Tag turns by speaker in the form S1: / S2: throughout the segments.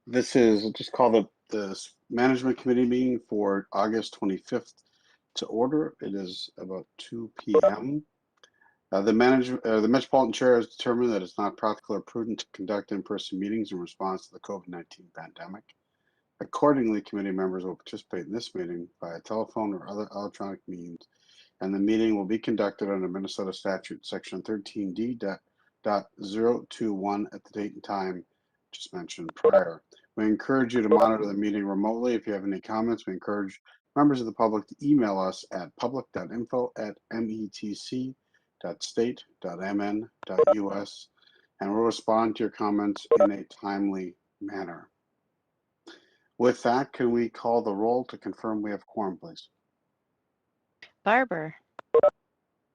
S1: This is just call the management committee meeting for August 25th to order. It is about 2 p.m. The Metropolitan Chair has determined that it's not practical or prudent to conduct in-person meetings in response to the COVID-19 pandemic. Accordingly, committee members will participate in this meeting via telephone or other electronic means, and the meeting will be conducted under Minnesota Statute Section 13D.021 at the date and time just mentioned prior. We encourage you to monitor the meeting remotely. If you have any comments, we encourage members of the public to email us at public.info@metc.state.mn.us, and we'll respond to your comments in a timely manner. With that, can we call the roll to confirm we have quorum, please?
S2: Barber.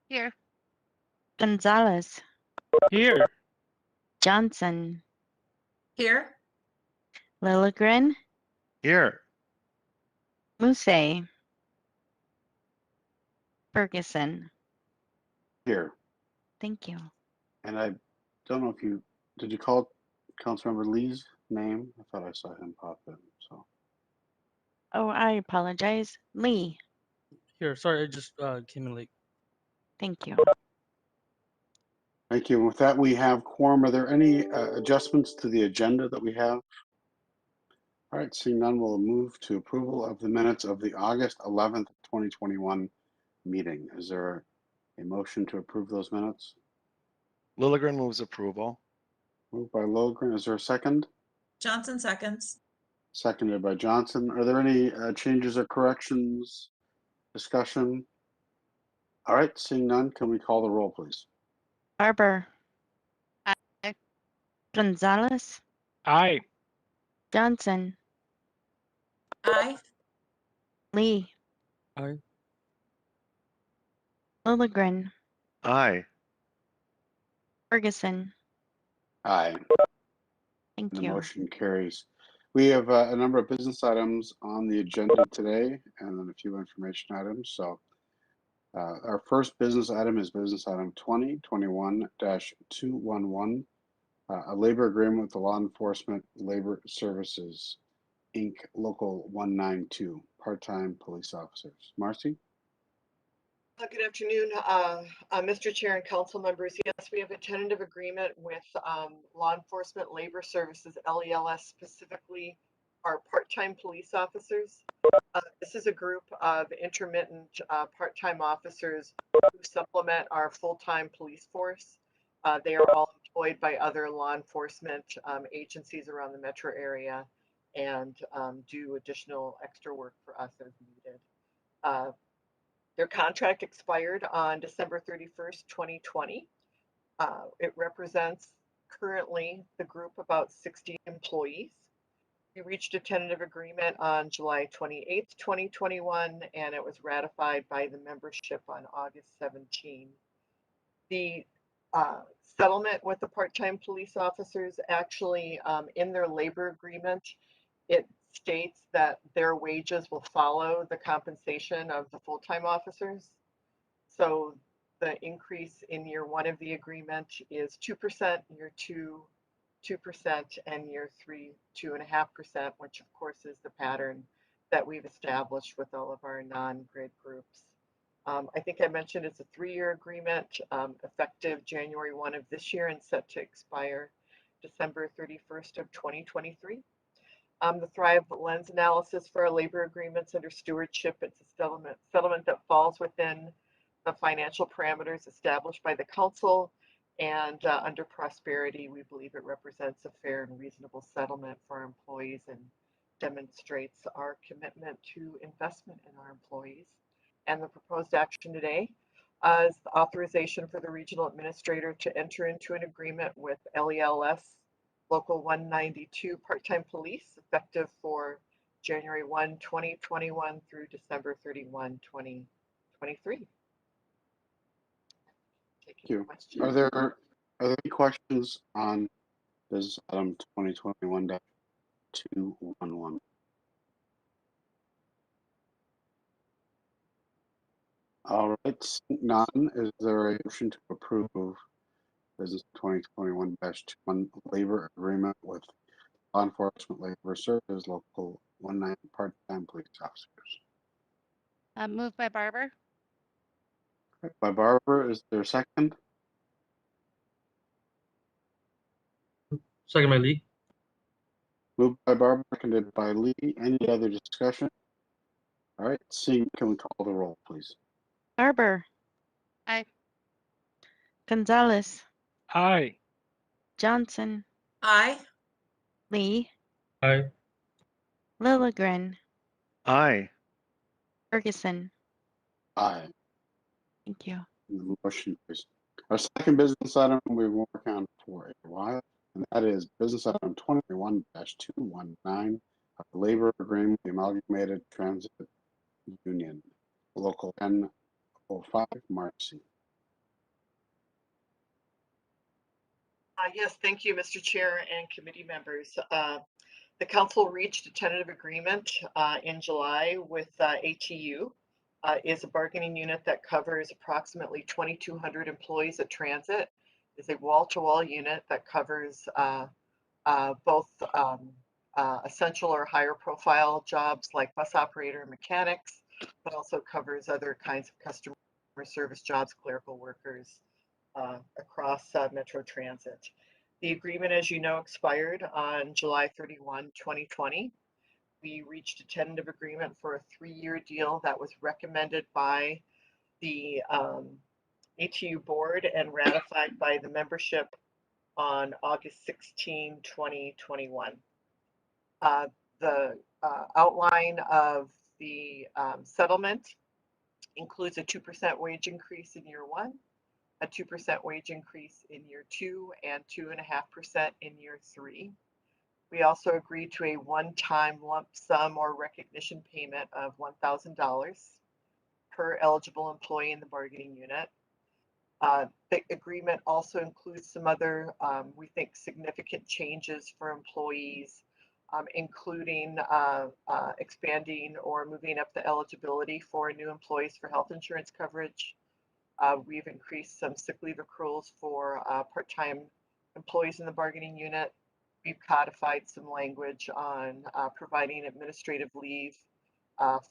S3: Here.
S2: Gonzalez.
S4: Here.
S2: Johnson.
S3: Here.
S2: Lilligren.
S4: Here.
S2: Muse. Ferguson.
S1: Here.
S2: Thank you.
S1: And I don't know if did you call Councilmember Lee's name? I thought I saw him pop in. So.
S2: Oh, I apologize. Lee.
S4: Here. Sorry, I just came in late.
S2: Thank you.
S1: Thank you. With that, we have quorum. Are there any adjustments to the agenda that we have? All right, seeing none, we'll move to approval of the minutes of the August 11th, 2021 meeting. Is there a motion to approve those minutes?
S5: Lilligren moves approval.
S1: Moved by Lilligren. Is there a second?
S3: Johnson seconds.
S1: Seconded by Johnson. Are there any changes or corrections? Discussion? All right, seeing none, can we call the roll, please?
S2: Barber.
S3: Aye.
S2: Gonzalez.
S4: Aye.
S2: Johnson.
S3: Aye.
S2: Lee.
S4: Aye.
S2: Lilligren.
S5: Aye.
S2: Ferguson.
S1: Aye.
S2: Thank
S1: The
S2: you.
S1: motion carries. We have a number of business items on the agenda today and then a few information items. So our first business item is business item 2021-211, a labor agreement with the Law Enforcement Labor Services, Inc., Local 192, part-time police officers. Marcy?
S6: Good afternoon, Mr. Chair and council members. Yes, we have a tentative agreement with Law Enforcement Labor Services, LELS, specifically our part-time police officers. This is a group of intermittent part-time officers who supplement our full-time police force. They are all employed by other law enforcement agencies around the metro area and do additional extra work for us as needed. Their contract expired on December 31st, 2020. It represents currently the group about 60 employees. We reached a tentative agreement on July 28th, 2021, and it was ratified by the membership on August 17. The settlement with the part-time police officers actually in their labor agreement, it states that their wages will follow the compensation of the full-time officers. So the increase in year one of the agreement is 2%, year two, 2%, and year three, 2.5%, which of course is the pattern that we've established with all of our non-grid groups. I think I mentioned it's a 3-year agreement effective January 1 of this year and set to expire December 31st of 2023. The Thrive Lens analysis for our labor agreements under stewardship, it's a settlement that falls within the financial parameters established by the council, and under prosperity, we believe it represents a fair and reasonable settlement for our employees and demonstrates our commitment to investment in our employees. And the proposed action today is the authorization for the regional administrator to enter into an agreement with LELS Local 192 part-time police effective for January 1, 2021 through December 31, 2023.
S1: Thank you. Are there any questions on business item 2021-211? All right, none. Is there a motion to approve business 2021-2 labor agreement with law enforcement labor services, local 19 part-time police officers.
S7: Moved by Barber.
S1: By Barbara, is there a second?
S4: Second by Lee.
S1: Moved by Barbara, seconded by Lee. Any other discussion? All right, seeing, can we call the roll, please?
S2: Barber.
S7: Aye.
S2: Gonzalez.
S4: Aye.
S2: Johnson.
S3: Aye.
S2: Lee.
S4: Aye.
S2: Lilligren.
S5: Aye.
S2: Ferguson.
S1: Aye.
S2: Thank you.
S1: The motion carries. Our second business item we've been working on for a while, and that is business item 21-219, a labor agreement, the Amalgamated Transit Union, local N05, Marcy.
S6: Yes, thank you, Mr. Chair and committee members. The council reached a tentative agreement in July with ATU. Is a bargaining unit that covers approximately 2,200 employees at transit. Is a wall-to-wall unit that covers both essential or higher profile jobs like bus operator and mechanics, but also covers other kinds of customer service jobs, clerical workers across Metro Transit. The agreement, as you know, expired on July 31, 2020. We reached a tentative agreement for a 3-year deal that was recommended by the ATU board and ratified by the membership on August 16, 2021. The outline of the settlement includes a 2% wage increase in year 1, a 2% wage increase in year 2, and 2.5% in year 3. We also agreed to a one-time lump sum or recognition payment of $1,000 per eligible employee in the bargaining unit. The agreement also includes some other, we think, significant changes for employees, including expanding or moving up the eligibility for new employees for health insurance coverage. We've increased some sick leave accruals for part-time employees in the bargaining unit. We've codified some language on providing administrative leave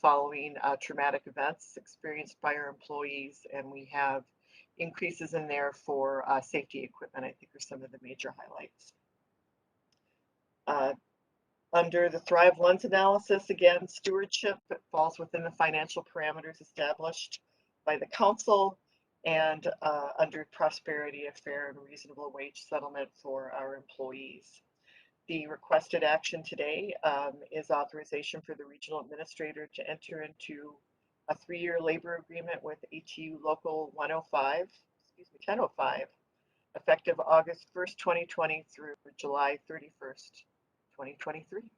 S6: following traumatic events experienced by our employees, and we have increases in there for safety equipment, I think, are some of the major highlights. Under the Thrive Lens analysis, again, stewardship falls within the financial parameters established by the council, and under prosperity, a fair and reasonable wage settlement for our employees. The requested action today is authorization for the regional administrator to enter into a 3-year labor agreement with ATU Local 1005, effective August 1st, 2020 through July 31st, 2023.
S1: Thank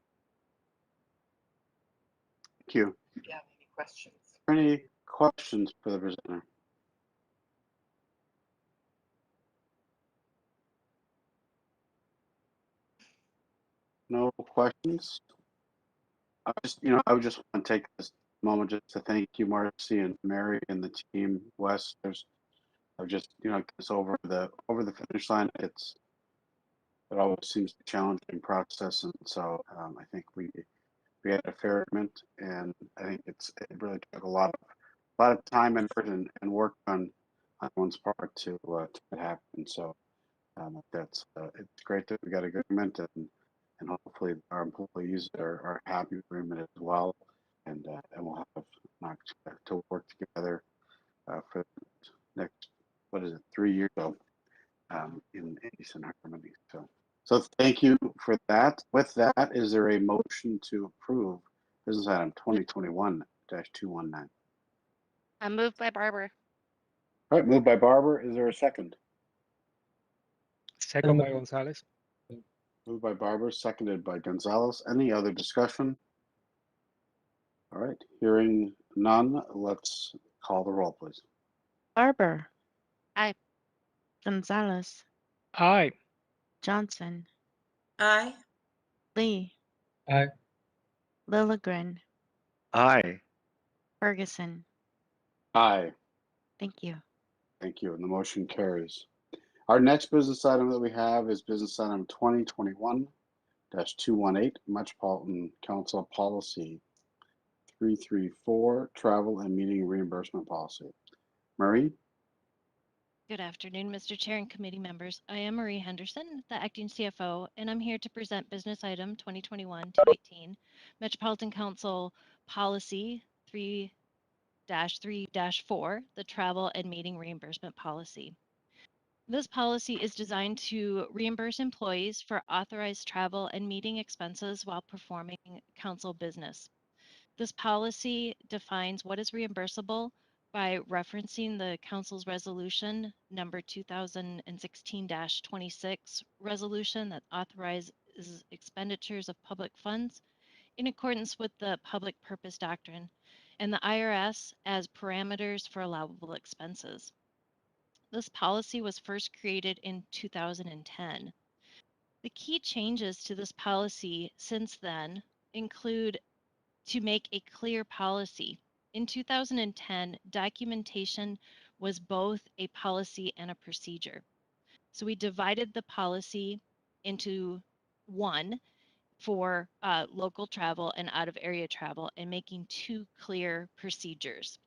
S1: you.
S6: Do you have any questions?
S1: Any questions for the presenter? No questions? I would just want to take this moment just to thank you, Marcy and Mary and the team, Wes. I've just, it's over the finish line. It always seems a challenging process, and so I think we had a fair agreement, and I think it really took a lot of time and effort and work on one's part to happen. So it's great that we got a good agreement, and hopefully our employees are happy with the agreement as well, and we'll have to work together for the next 3 years in peace and harmony. So thank you for that. With that, is there a motion to approve business item 2021-219?
S7: Moved by Barber.
S1: All right, moved by Barber. Is there a second?
S4: Second by Gonzalez.
S1: Moved by Barber, seconded by Gonzalez. Any other discussion? All right, hearing none, let's call the roll, please.
S2: Barber.
S7: Aye.
S2: Gonzalez.
S4: Aye.
S2: Johnson.
S3: Aye.
S2: Lee.
S4: Aye.
S2: Lilligren.
S5: Aye.
S2: Ferguson.
S1: Aye.
S2: Thank you.
S1: Thank you, and the motion carries. Our next business item that we have is business item 2021-220, 2021-218, Metropolitan Council Policy 334, Travel and Meeting Reimbursement Policy. Marie?
S7: Good afternoon, Mr. Chair and committee members. I am Marie Henderson, the acting CFO, and I'm here to present business item 2021-218, Metropolitan Council Policy 3-3-4, the Travel and Meeting Reimbursement Policy. This policy is designed to reimburse employees for authorized travel and meeting expenses while performing council business. This policy defines what is reimbursable by referencing the council's resolution number 2016-26 resolution that authorizes expenditures of public funds in accordance with the public purpose doctrine and the IRS as parameters for allowable expenses. This policy was first created in 2010. The key changes to this policy since then include to make a clear policy. In 2010, documentation was both a policy and a procedure. So we divided the policy into one for local travel and out of area travel and making two clear procedures.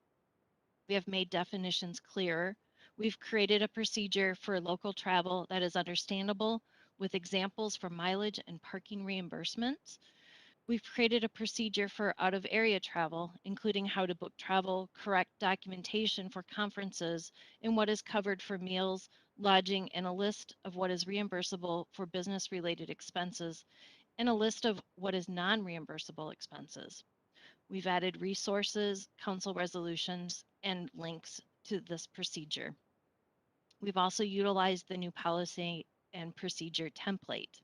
S7: We have made definitions clearer. We've created a procedure for local travel that is understandable with examples for mileage and parking reimbursements. We've created a procedure for out of area travel, including how to book travel, correct documentation for conferences, and what is covered for meals, lodging, and a list of what is reimbursable for business related expenses, and a list of what is non-reimbursable expenses. We've added resources, council resolutions, and links to this procedure. We've also utilized the new policy and procedure template.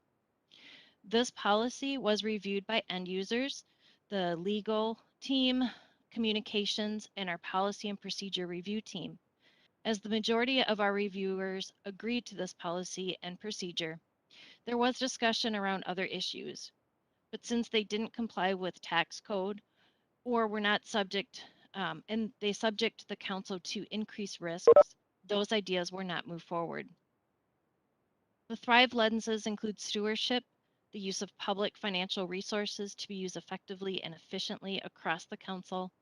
S7: This policy was reviewed by end users, the legal team, communications, and our policy and procedure review team. As the majority of our reviewers agreed to this policy and procedure, there was discussion around other issues. But since they didn't comply with tax code or were not subject, and they subject the council to increased risks, those ideas were not moved forward. The Thrive lenses include stewardship, the use of public financial resources to be used effectively and efficiently across the council,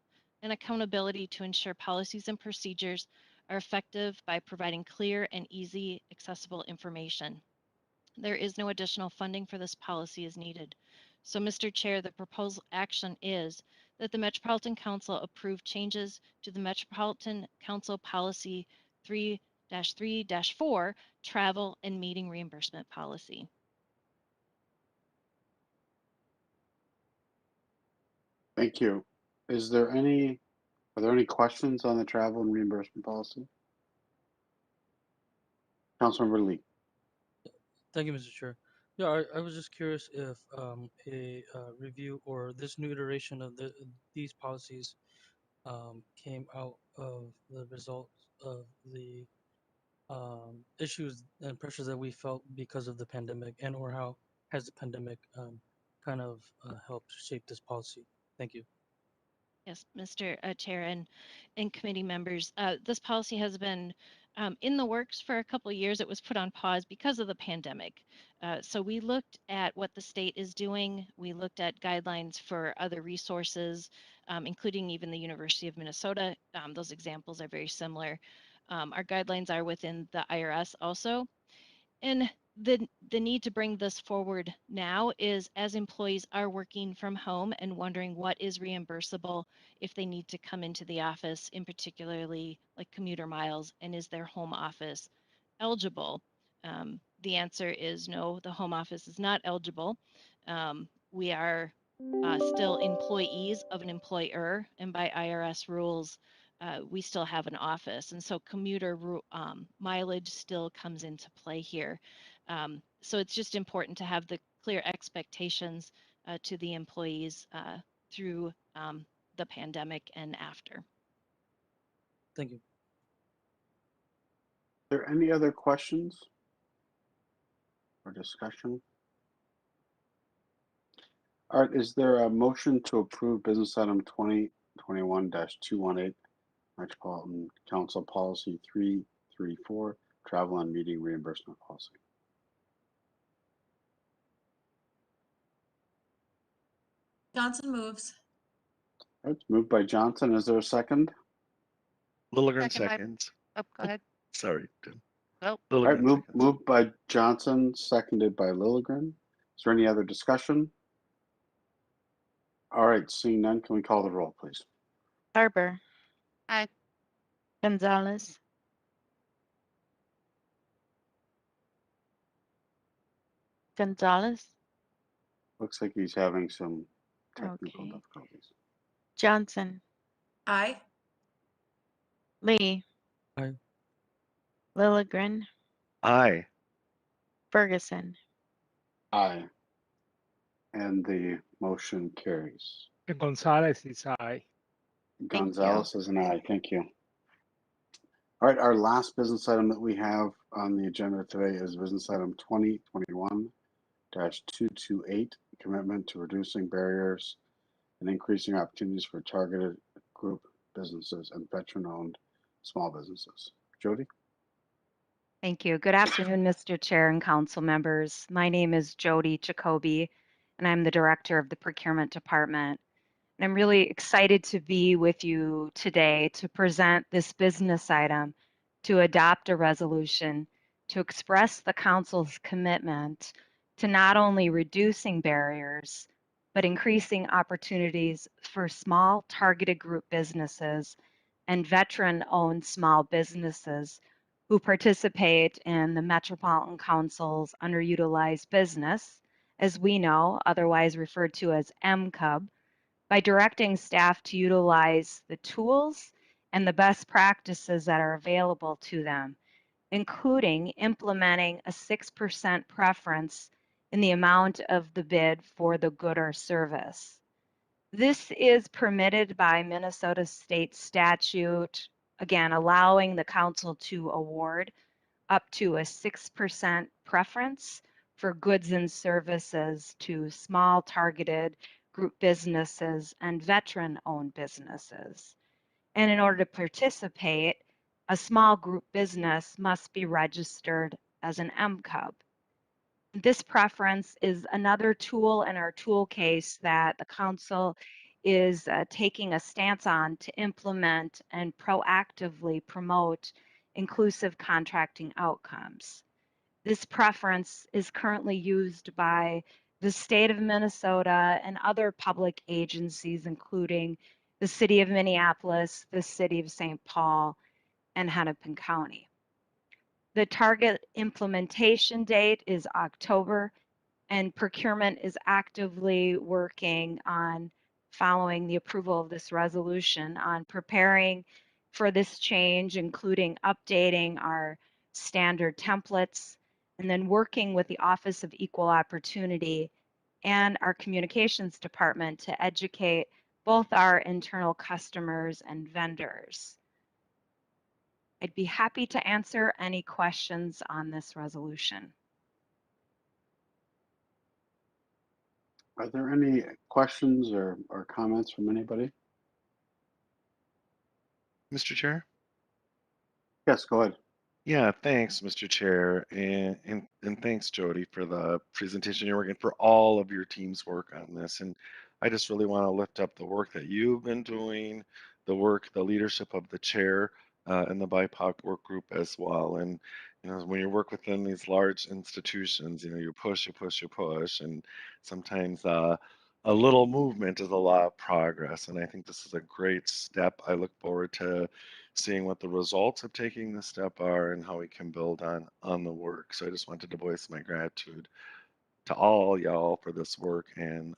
S7: and accountability to ensure policies and procedures are effective by providing clear and easy accessible information. There is no additional funding for this policy as needed. So, Mr. Chair, the proposed action is that the Metropolitan Council approve changes to the Metropolitan Council Policy 3-3-4 Travel and Meeting Reimbursement Policy.
S1: Thank you. Are there any questions on the travel and reimbursement policy? Councilmember Lee.
S8: Thank you, Mr. Chair. Yeah, I was just curious if a review or this new iteration of these policies came out of the results of the issues and pressures that we felt because of the pandemic, and or how has the pandemic kind of helped shape this policy. Thank you.
S7: Yes, Mr. Chair and committee members, this policy has been in the works for a couple of years. It was put on pause because of the pandemic. So we looked at what the state is doing. We looked at guidelines for other resources, including even the University of Minnesota. Those examples are very similar. Our guidelines are within the IRS also. And the need to bring this forward now is as employees are working from home and wondering what is reimbursable if they need to come into the office, in particularly like commuter miles, and is their home office eligible? The answer is no, the home office is not eligible. We are still employees of an employer, and by IRS rules, we still have an office. And so commuter mileage still comes into play here. So it's just important to have the clear expectations to the employees through the pandemic and after.
S8: Thank you.
S1: Are there any other questions or discussion? All right, is there a motion to approve business item 2021-218, Metropolitan Council Policy 334, Travel and Meeting Reimbursement Policy?
S3: Johnson moves.
S1: All right, moved by Johnson. Is there a second?
S5: Lilligren
S2: Second by-
S5: seconds.
S2: Oh, go ahead.
S5: Sorry, Tim.
S2: Nope.
S1: All right,
S5: Lilligren seconds.
S1: moved by Johnson, seconded by Lilligren. Is there any other discussion? All right, seeing none, can we call the roll, please?
S2: Harbor.
S3: Aye.
S2: Gonzalez. Gonzalez.
S1: Looks like he's having some technical
S2: Okay.
S1: difficulties.
S2: Johnson.
S3: Aye.
S2: Lee.
S8: Aye.
S2: Lilligren.
S5: Aye.
S2: Ferguson.
S1: Aye. And the motion carries.
S4: And Gonzalez is aye.
S1: Gonzalez is an aye. Thank you. All right, our last business item that we have on the agenda today is business item 2021-228, commitment to reducing barriers and increasing opportunities for targeted group businesses and veteran-owned small businesses. Jody?
S9: Thank you. Good afternoon, Mr. Chair and council members. My name is Jody Jacoby, and I'm the director of the Procurement Department. And I'm really excited to be with you today to present this business item to adopt a resolution to express the council's commitment to not only reducing barriers, but increasing opportunities for small targeted group businesses and veteran-owned small businesses who participate in the Metropolitan Council's underutilized business, as we know, otherwise referred to as MCUB, by directing staff to utilize the tools and the best practices that are available to them, including implementing a 6% preference in the amount of the bid for the good or service. This is permitted by Minnesota state statute, again, allowing the council to award up to a 6% preference for goods and services to small targeted group businesses and veteran-owned businesses. And in order to participate, a small group business must be registered as an MCUB. This preference is another tool in our tool case that the council is taking a stance on to implement and proactively promote inclusive contracting outcomes. This preference is currently used by the state of Minnesota and other public agencies, including the city of Minneapolis, the city of St. Paul, and Hennepin County. The target implementation date is October, and procurement is actively working on, following the approval of this resolution, on preparing for this change, including updating our standard templates, and then working with the Office of Equal Opportunity and our communications department to educate both our internal customers and vendors. I'd be happy to answer any questions on this resolution.
S1: Are there any questions or comments from anybody?
S5: Mr. Chair?
S1: Yes, go ahead.
S5: Yeah, thanks, Mr. Chair, and thanks, Jody, for the presentation you're working, for all of your team's work on this. And I just really want to lift up the work that you've been doing, the leadership of the chair and the BIPOC work group as well. And when you work within these large institutions, you push, and sometimes a little movement is a lot of progress. And I think this is a great step. I look forward to seeing what the results of taking this step are and how we can build on the work. So I just wanted to voice my gratitude to all y'all for this work and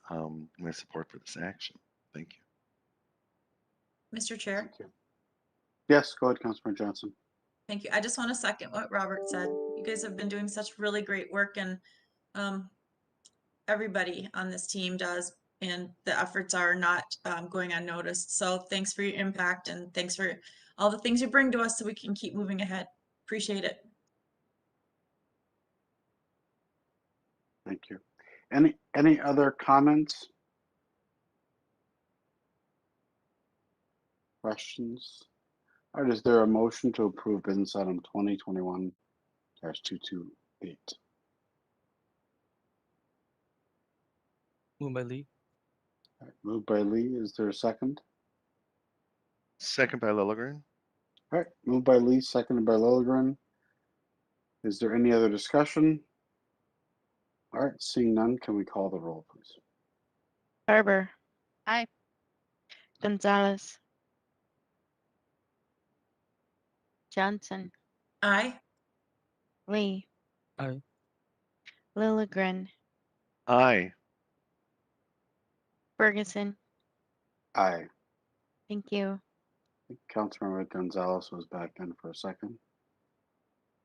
S5: my support for this action. Thank you.
S3: Mr. Chair.
S1: Thank you. Yes, go ahead, Councilmember Johnson.
S3: Thank you. I just want to second what Robert said. You guys have been doing such really great work, and everybody on this team does, and the efforts are not going unnoticed. So thanks for your impact, and thanks for all the things you bring to us so we can keep moving ahead. Appreciate it.
S1: Thank you. Any other comments? Questions? All right, is there a motion to approve business item 2021-228?
S8: Moved by Lee.
S1: All right, moved by Lee. Is there a second?
S5: Second by Lilligren.
S1: All right, moved by Lee, seconded by Lilligren. Is there any other discussion? All right, seeing none, can we call the roll, please?
S2: Barber.
S7: Aye.
S2: Gonzalez. Johnson.
S3: Aye.
S2: Lee.
S8: Aye.
S2: Lilligren.
S5: Aye.
S2: Ferguson.
S1: Aye.
S2: Thank you.
S1: I think Councilmember Gonzalez was back in for a second.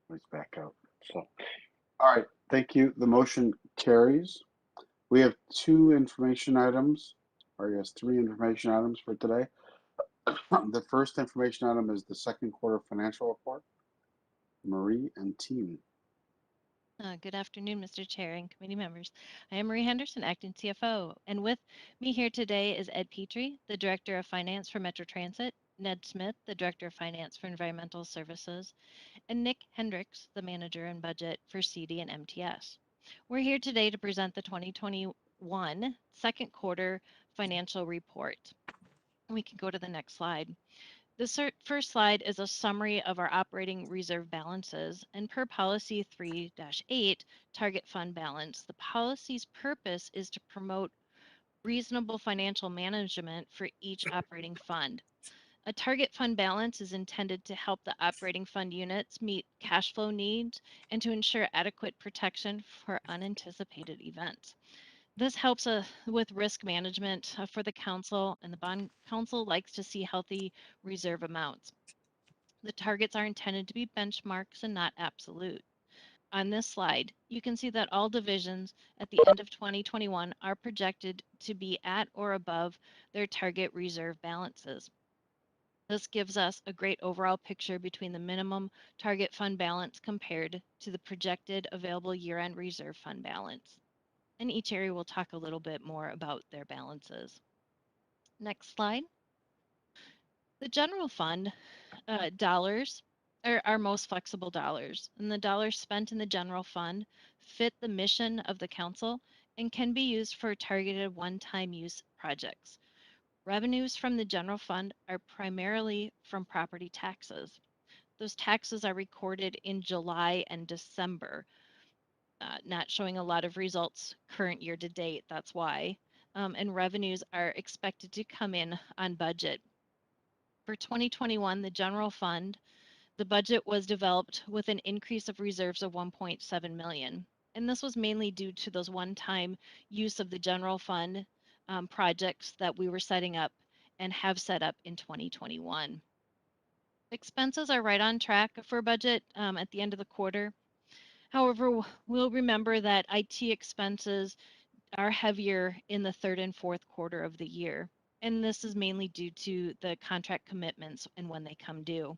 S1: He's back out. So, all right, thank you. The motion carries. We have two information items, or yes, three information items for today. The first information item is the second quarter financial report. Marie and team.
S7: Good afternoon, Mr. Chair and committee members. I am Marie Henderson, acting CFO, and with me here today is Ed Petrie, the Director of Finance for Metro Transit, Ned Smith, the Director of Finance for Environmental Services, and Nick Hendricks, the Manager in Budget for CD and MTS. We're here today to present the 2021 second quarter financial report. We can go to the next slide. The first slide is a summary of our operating reserve balances, and per policy 3-8 target fund balance, the policy's purpose is to promote reasonable financial management for each operating fund. A target fund balance is intended to help the operating fund units meet cash flow needs and to ensure adequate protection for unanticipated events. This helps with risk management for the council, and the bond council likes to see healthy reserve amounts. The targets are intended to be benchmarks and not absolute. On this slide, you can see that all divisions at the end of 2021 are projected to be at or above their target reserve balances. This gives us a great overall picture between the minimum target fund balance compared to the projected available year-end reserve fund balance. And each area will talk a little bit more about their balances. Next slide. The general fund dollars are our most flexible dollars, and the dollars spent in the general fund fit the mission of the council and can be used for targeted one-time use projects. Revenues from the general fund are primarily from property taxes. Those taxes are recorded in July and December, not showing a lot of results current year to date, that's why. And revenues are expected to come in on budget. For 2021, the general fund, the budget was developed with an increase of reserves of 1.7 million. And this was mainly due to those one-time use of the general fund projects that we were setting up and have set up in 2021. Expenses are right on track for budget at the end of the quarter. However, we'll remember that IT expenses are heavier in the third and fourth quarter of the year. And this is mainly due to the contract commitments and when they come due.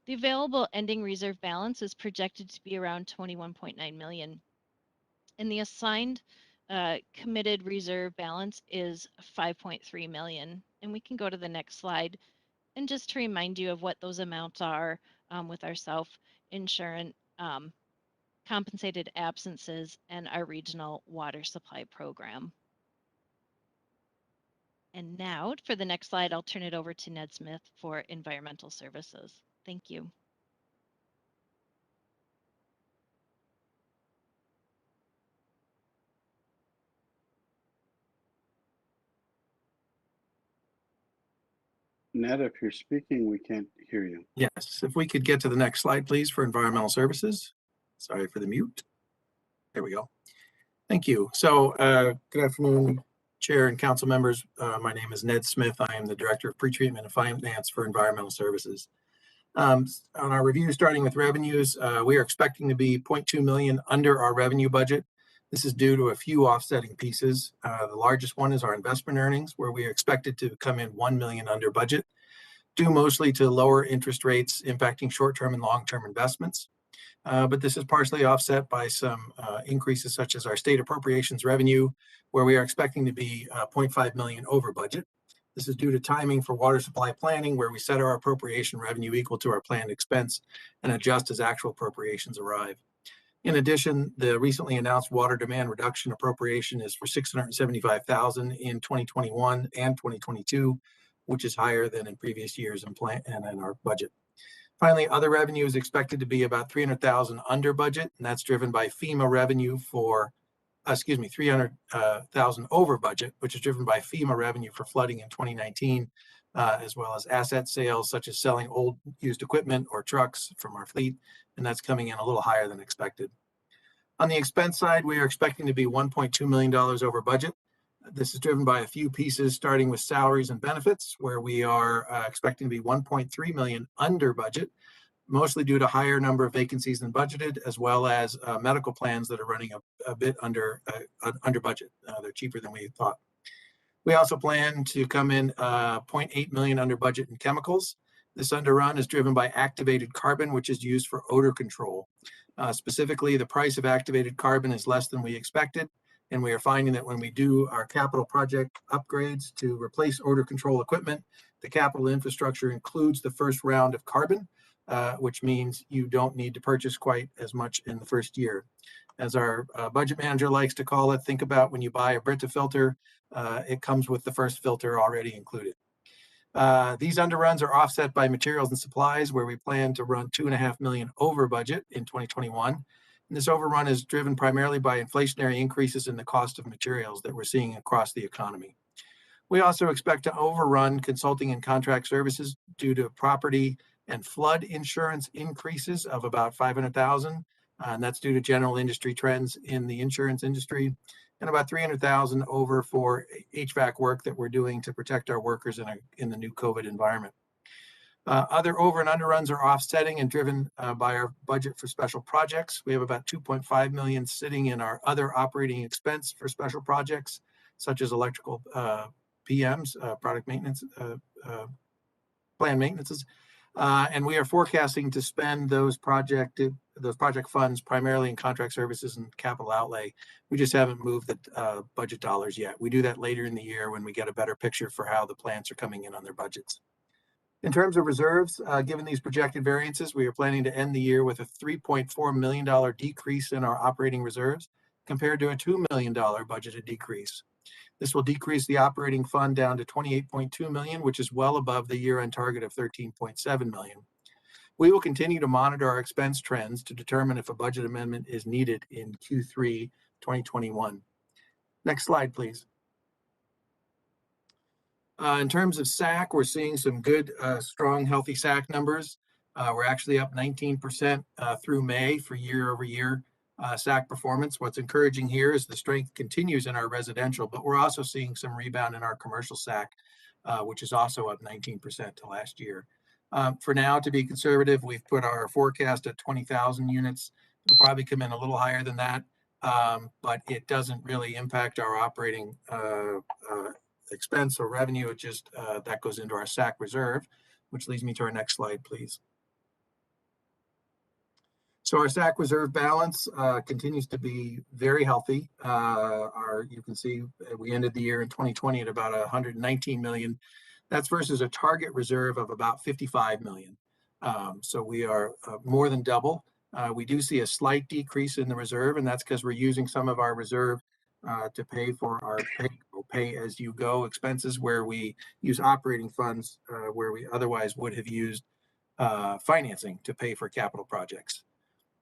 S7: The available ending reserve balance is projected to be around 21.9 million. And the assigned committed reserve balance is 5.3 million. And we can go to the next slide. And just to remind you of what those amounts are with our self-insurance compensated absences and our regional water supply program. And now for the next slide, I'll turn it over to Ned Smith for environmental services. Thank you.
S1: Ned, if you're speaking, we can't hear you.
S10: Yes, if we could get to the next slide, please, for environmental services. Sorry for the mute. There we go. Thank you. So good afternoon, Chair and council members. My name is Ned Smith. I am the Director of Pretreatment and Finance for Environmental Services. On our review, starting with revenues, we are expecting to be 0.2 million under our revenue budget. This is due to a few offsetting pieces. The largest one is our investment earnings, where we are expected to come in 1 million under budget, due mostly to lower interest rates impacting short-term and long-term investments. But this is partially offset by some increases such as our state appropriations revenue, where we are expecting to be 0.5 million over budget. This is due to timing for water supply planning, where we set our appropriation revenue equal to our planned expense and adjust as actual appropriations arrive. In addition, the recently announced water demand reduction appropriation is for $675,000 in 2021 and 2022, which is higher than in previous years and in our budget. Finally, other revenue is expected to be about $300,000 under budget, and that's driven by FEMA revenue for, $300,000 over budget, which is driven by FEMA revenue for flooding in 2019, as well as asset sales such as selling old used equipment or trucks from our fleet, and that's coming in a little higher than expected. On the expense side, we are expecting to be $1.2 million over budget. This is driven by a few pieces, starting with salaries and benefits, where we are expecting to be $1.3 million under budget, mostly due to higher number of vacancies than budgeted, as well as medical plans that are running a bit under budget. They're cheaper than we thought. We also plan to come in $0.8 million under budget in chemicals. This underrun is driven by activated carbon, which is used for odor control. Specifically, the price of activated carbon is less than we expected, and we are finding that when we do our capital project upgrades to replace odor control equipment, the capital infrastructure includes the first round of carbon, which means you don't need to purchase quite as much in the first year. As our budget manager likes to call it, think about when you buy a Brita filter, it comes with the first filter already included. These underruns are offset by materials and supplies, where we plan to run $2.5 million over budget in 2021. And this overrun is driven primarily by inflationary increases in the cost of materials that we're seeing across the economy. We also expect to overrun consulting and contract services due to property and flood insurance increases of about $500,000. And that's due to general industry trends in the insurance industry, and about $300,000 over for HVAC work that we're doing to protect our workers in the new COVID environment. Other over and underruns are offsetting and driven by our budget for special projects. We have about $2.5 million sitting in our other operating expense for special projects, such as electrical PMs, product maintenance, planned maintenances. And we are forecasting to spend those project funds primarily in contract services and capital outlay. We just haven't moved the budget dollars yet. We do that later in the year when we get a better picture for how the plants are coming in on their budgets. In terms of reserves, given these projected variances, we are planning to end the year with a $3.4 million decrease in our operating reserves compared to a $2 million budgeted decrease. This will decrease the operating fund down to $28.2 million, which is well above the year-end target of $13.7 million. We will continue to monitor our expense trends to determine if a budget amendment is needed in Q3 2021. Next slide, please. In terms of SAC, we're seeing some good, strong, healthy SAC numbers. We're actually up 19% through May for year-over-year SAC performance. What's encouraging here is the strength continues in our residential, but we're also seeing some rebound in our commercial SAC, which is also up 19% to last year. For now, to be conservative, we've put our forecast at 20,000 units. We'll probably come in a little higher than that, but it doesn't really impact our operating expense or revenue. It just that goes into our SAC reserve, which leads me to our next slide, please. So our SAC reserve balance continues to be very healthy. You can see we ended the year in 2020 at about $119 million. That's versus a target reserve of about $55 million. So we are more than double. We do see a slight decrease in the reserve, and that's because we're using some of our reserve to pay for our pay-as-you-go expenses, where we use operating funds where we otherwise would have used financing to pay for capital projects.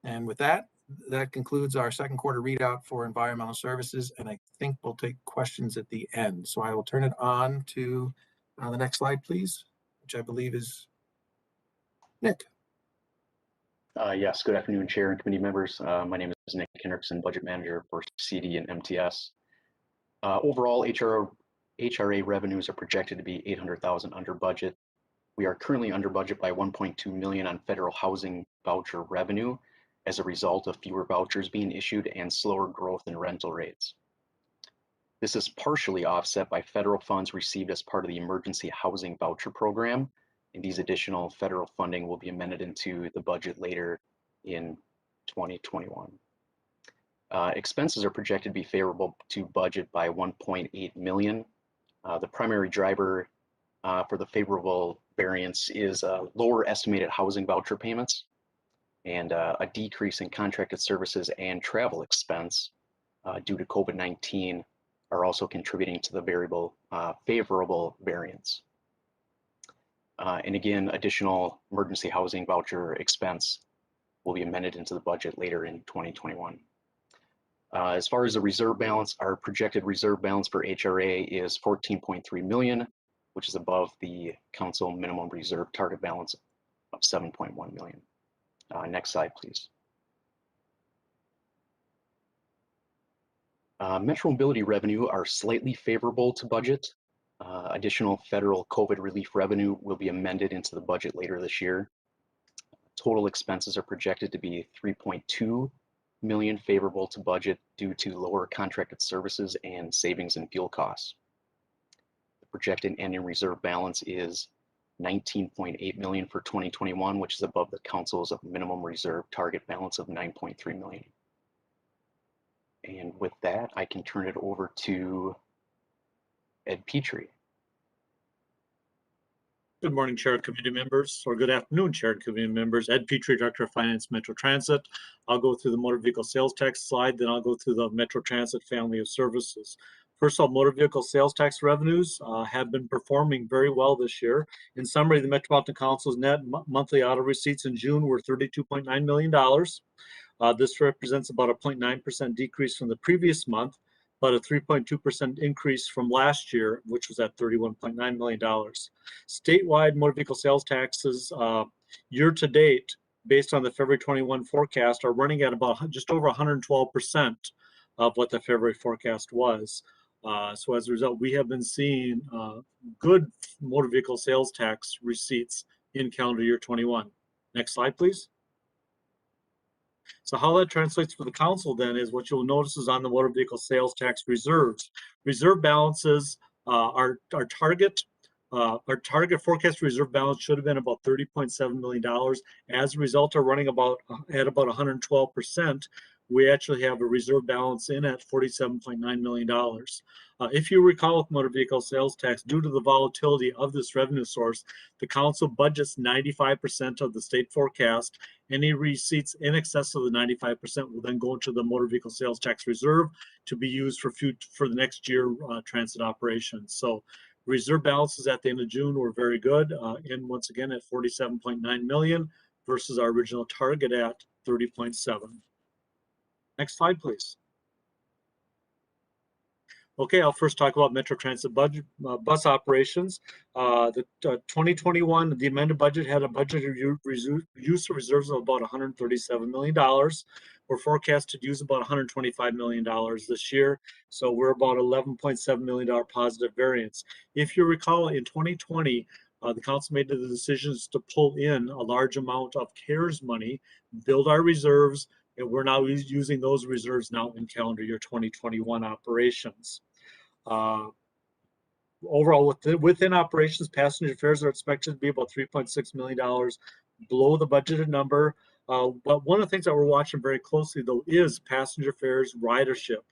S10: And with that, that concludes our second quarter readout for environmental services, and I think we'll take questions at the end. So I will turn it on to the next slide, please, which I believe is Nick.
S11: Yes, good afternoon, Chair and committee members. My name is Nick Henderson, Budget Manager for CD and MTS. Overall, HRA revenues are projected to be $800,000 under budget. We are currently under budget by $1.2 million on federal housing voucher revenue as a result of fewer vouchers being issued and slower growth in rental rates. This is partially offset by federal funds received as part of the Emergency Housing Voucher Program, and these additional federal funding will be amended into the budget later in 2021. Expenses are projected to be favorable to budget by $1.8 million. The primary driver for the favorable variance is lower estimated housing voucher payments. and a decrease in contracted services and travel expense due to COVID-19 are also contributing to the favorable variance. And again, additional emergency housing voucher expense will be amended into the budget later in 2021. As far as the reserve balance, our projected reserve balance for HRA is 14.3 million, which is above the council minimum reserve target balance of 7.1 million. Next slide, please. Metro mobility revenue are slightly favorable to budget. Additional federal COVID relief revenue will be amended into the budget later this year. Total expenses are projected to be 3.2 million favorable to budget due to lower contracted services and savings in fuel costs. The projected ending reserve balance is 19.8 million for 2021, which is above the council's minimum reserve target balance of 9.3 million. And with that, I can turn it over to Ed Petrie.
S12: Good morning, Chair and Committee members, or good afternoon, Chair and Committee members. Ed Petrie, Director of Finance, Metro Transit. I'll go through the motor vehicle sales tax slide, then I'll go through the Metro Transit family of services. First of all, motor vehicle sales tax revenues have been performing very well this year. In summary, the Metropolitan Council's net monthly auto receipts in June were $32.9 million. This represents about a 0.9% decrease from the previous month, but a 3.2% increase from last year, which was at $31.9 million. Statewide motor vehicle sales taxes year to date, based on the February 21 forecast, are running at about just over 112% of what the February forecast was. So as a result, we have been seeing good motor vehicle sales tax receipts in calendar year 21. Next slide, please. So how that translates for the council then is what you'll notice is on the motor vehicle sales tax reserves. Reserve balances, our target forecast reserve balance should have been about $30.7 million. As a result of running at about 112%, we actually have a reserve balance in at $47.9 million. If you recall with motor vehicle sales tax, due to the volatility of this revenue source, the council budgets 95% of the state forecast. Any receipts in excess of the 95% will then go into the motor vehicle sales tax reserve to be used for the next year transit operations. So reserve balances at the end of June were very good, and once again at 47.9 million versus our original target at 30.7. Next slide, please. Okay, I'll first talk about Metro Transit budget, bus operations. The 2021, the amended budget had a budgeted use of reserves of about $137 million. We're forecast to use about $125 million this year. So we're about $11.7 million positive variance. If you recall, in 2020, the council made the decisions to pull in a large amount of CARES money, build our reserves, and we're now using those reserves now in calendar year 2021 operations. Overall, within operations, passenger fares are expected to be about $3.6 million below the budgeted number. But one of the things that we're watching very closely, though, is passenger fares ridership.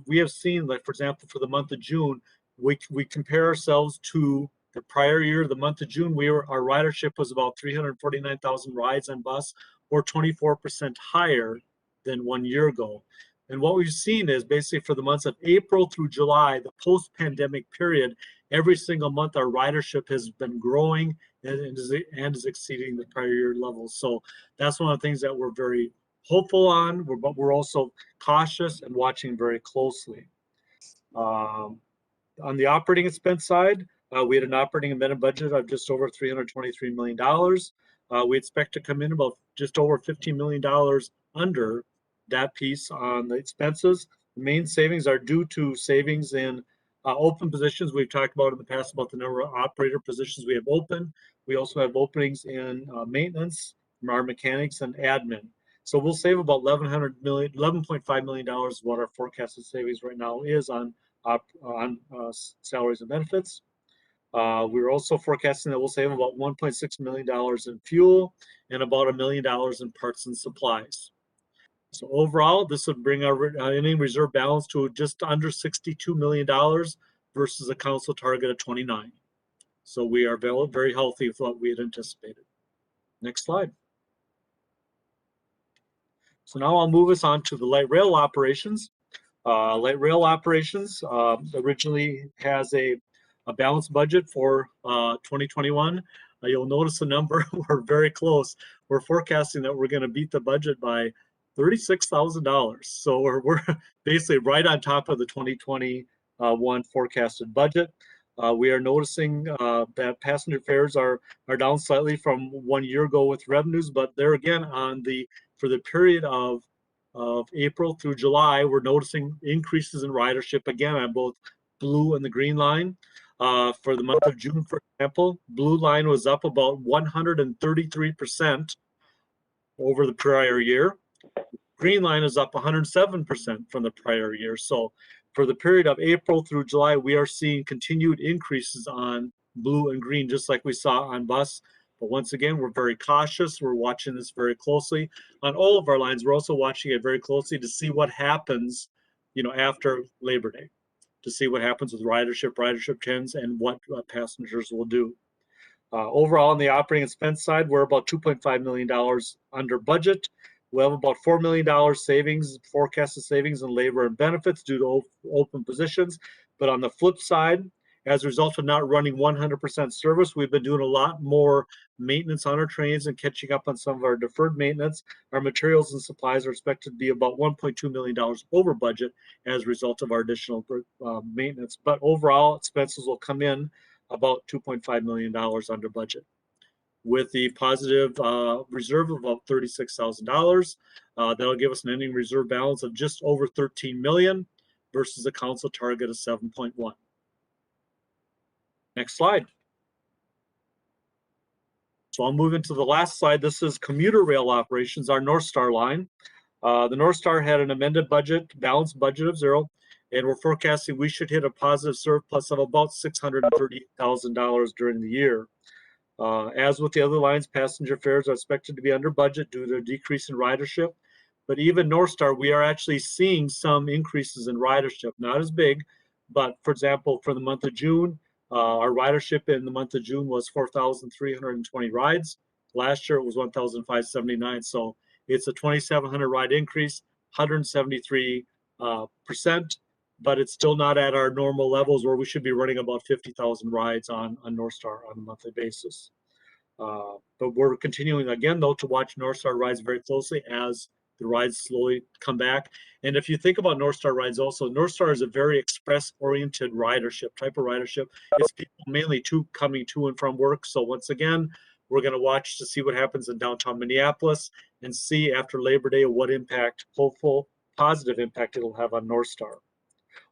S12: We have seen, like, for example, for the month of June, we compare ourselves to the prior year. The month of June, our ridership was about 349,000 rides on bus, or 24% higher than 1 year ago. And what we've seen is basically for the months of April through July, the post-pandemic period, every single month our ridership has been growing and is exceeding the prior year levels. So that's one of the things that we're very hopeful on, but we're also cautious and watching very closely. On the operating expense side, we had an operating amended budget of just over $323 million. We expect to come in about just over $15 million under that piece on the expenses. The main savings are due to savings in open positions. We've talked about in the past about the number of operator positions we have open. We also have openings in maintenance, from our mechanics, and admin. So we'll save about $11.5 million is what our forecasted savings right now is on salaries and benefits. We're also forecasting that we'll save about $1.6 million in fuel and about $1 million in parts and supplies. So overall, this would bring our ending reserve balance to just under $62 million versus a council target of 29. So we are very healthy with what we had anticipated. Next slide. So now I'll move us on to the light rail operations. Light rail operations originally has a balanced budget for 2021. You'll notice the number, we're very close. We're forecasting that we're going to beat the budget by $36,000. So we're basically right on top of the 2021 forecasted budget. We are noticing that passenger fares are down slightly from 1 year ago with revenues, but there again for the period of April through July, we're noticing increases in ridership again on both blue and the green line. For the month of June, for example, blue line was up about 133% over the prior year. Green line is up 107% from the prior year. So for the period of April through July, we are seeing continued increases on blue and green, just like we saw on bus. But once again, we're very cautious. We're watching this very closely on all of our lines. We're also watching it very closely to see what happens, after Labor Day, to see what happens with ridership trends, and what passengers will do. Overall, on the operating expense side, we're about $2.5 million under budget. We have about $4 million savings, forecasted savings in labor and benefits due to open positions. But on the flip side, as a result of not running 100% service, we've been doing a lot more maintenance on our trains and catching up on some of our deferred maintenance. Our materials and supplies are expected to be about $1.2 million over budget as a result of our additional maintenance. But overall, expenses will come in about $2.5 million under budget, with the positive reserve of about $36,000. That'll give us an ending reserve balance of just over $13 million versus a council target of 7.1. Next slide. So I'll move into the last slide. This is commuter rail operations, our North Star line. The North Star had an amended budget, balanced budget of 0, and we're forecasting we should hit a positive surplus of about $630,000 during the year. As with the other lines, passenger fares are expected to be under budget due to a decrease in ridership. But even North Star, we are actually seeing some increases in ridership, not as big, but for example, for the month of June, our ridership in the month of June was 4,320 rides. Last year it was 1,579. So it's a 2,700 ride increase, 173%, but it's still not at our normal levels where we should be running about 50,000 rides on North Star on a monthly basis. But we're continuing again though to watch North Star rides very closely as the rides slowly come back. And if you think about North Star rides also, North Star is a very express-oriented ridership, type of ridership. It's people mainly coming to and from work. So once again, we're going to watch to see what happens in downtown Minneapolis and see after Labor Day what impact, hopeful, positive impact it'll have on North Star.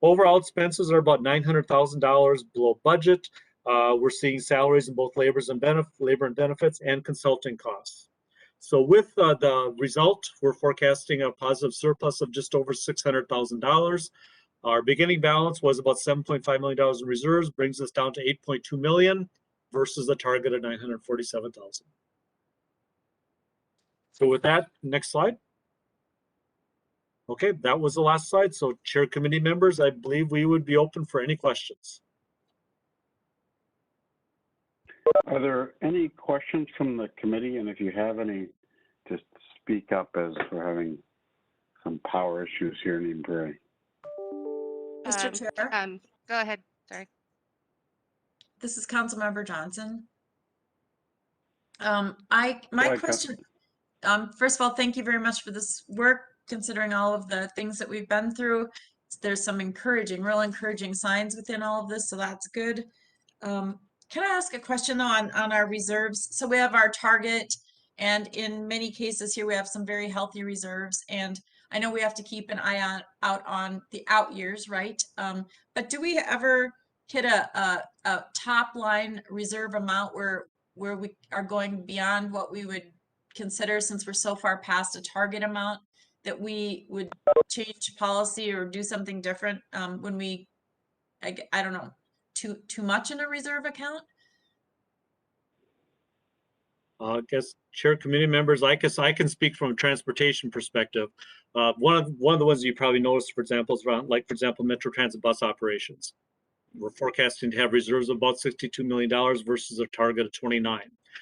S12: Overall expenses are about $900,000 below budget. We're seeing salaries in both labor and benefits and consulting costs. So with the result, we're forecasting a positive surplus of just over $600,000. Our beginning balance was about $7.5 million in reserves, brings us down to $8.2 million versus a target of $947,000. So with that, next slide. Okay, that was the last slide. So chair committee members, I believe we would be open for any questions.
S13: Are there any questions from the committee? And if you have any, just speak up, as we're having some power issues here in Bray.
S3: Mr. Chair.
S14: Go ahead. Sorry.
S3: This is Councilmember Johnson. My question, first of all, thank you very much for this work, considering all of the things that we've been through. There's some real encouraging signs within all of this, so that's good. Can I ask a question though on our reserves? So we have our target, and in many cases here we have some very healthy reserves, and I know we have to keep an eye out on the out years, right? But do we ever hit a top line reserve amount where we are going beyond what we would consider, since we're so far past a target amount, that we would change policy or do something different when we, I don't know, too much in a reserve account?
S12: I guess chair committee members, I guess I can speak from a transportation perspective. One of the ones you probably noticed, for example, is around, like, for example, Metro Transit bus operations. We're forecasting to have reserves of about $62 million versus a target of 29.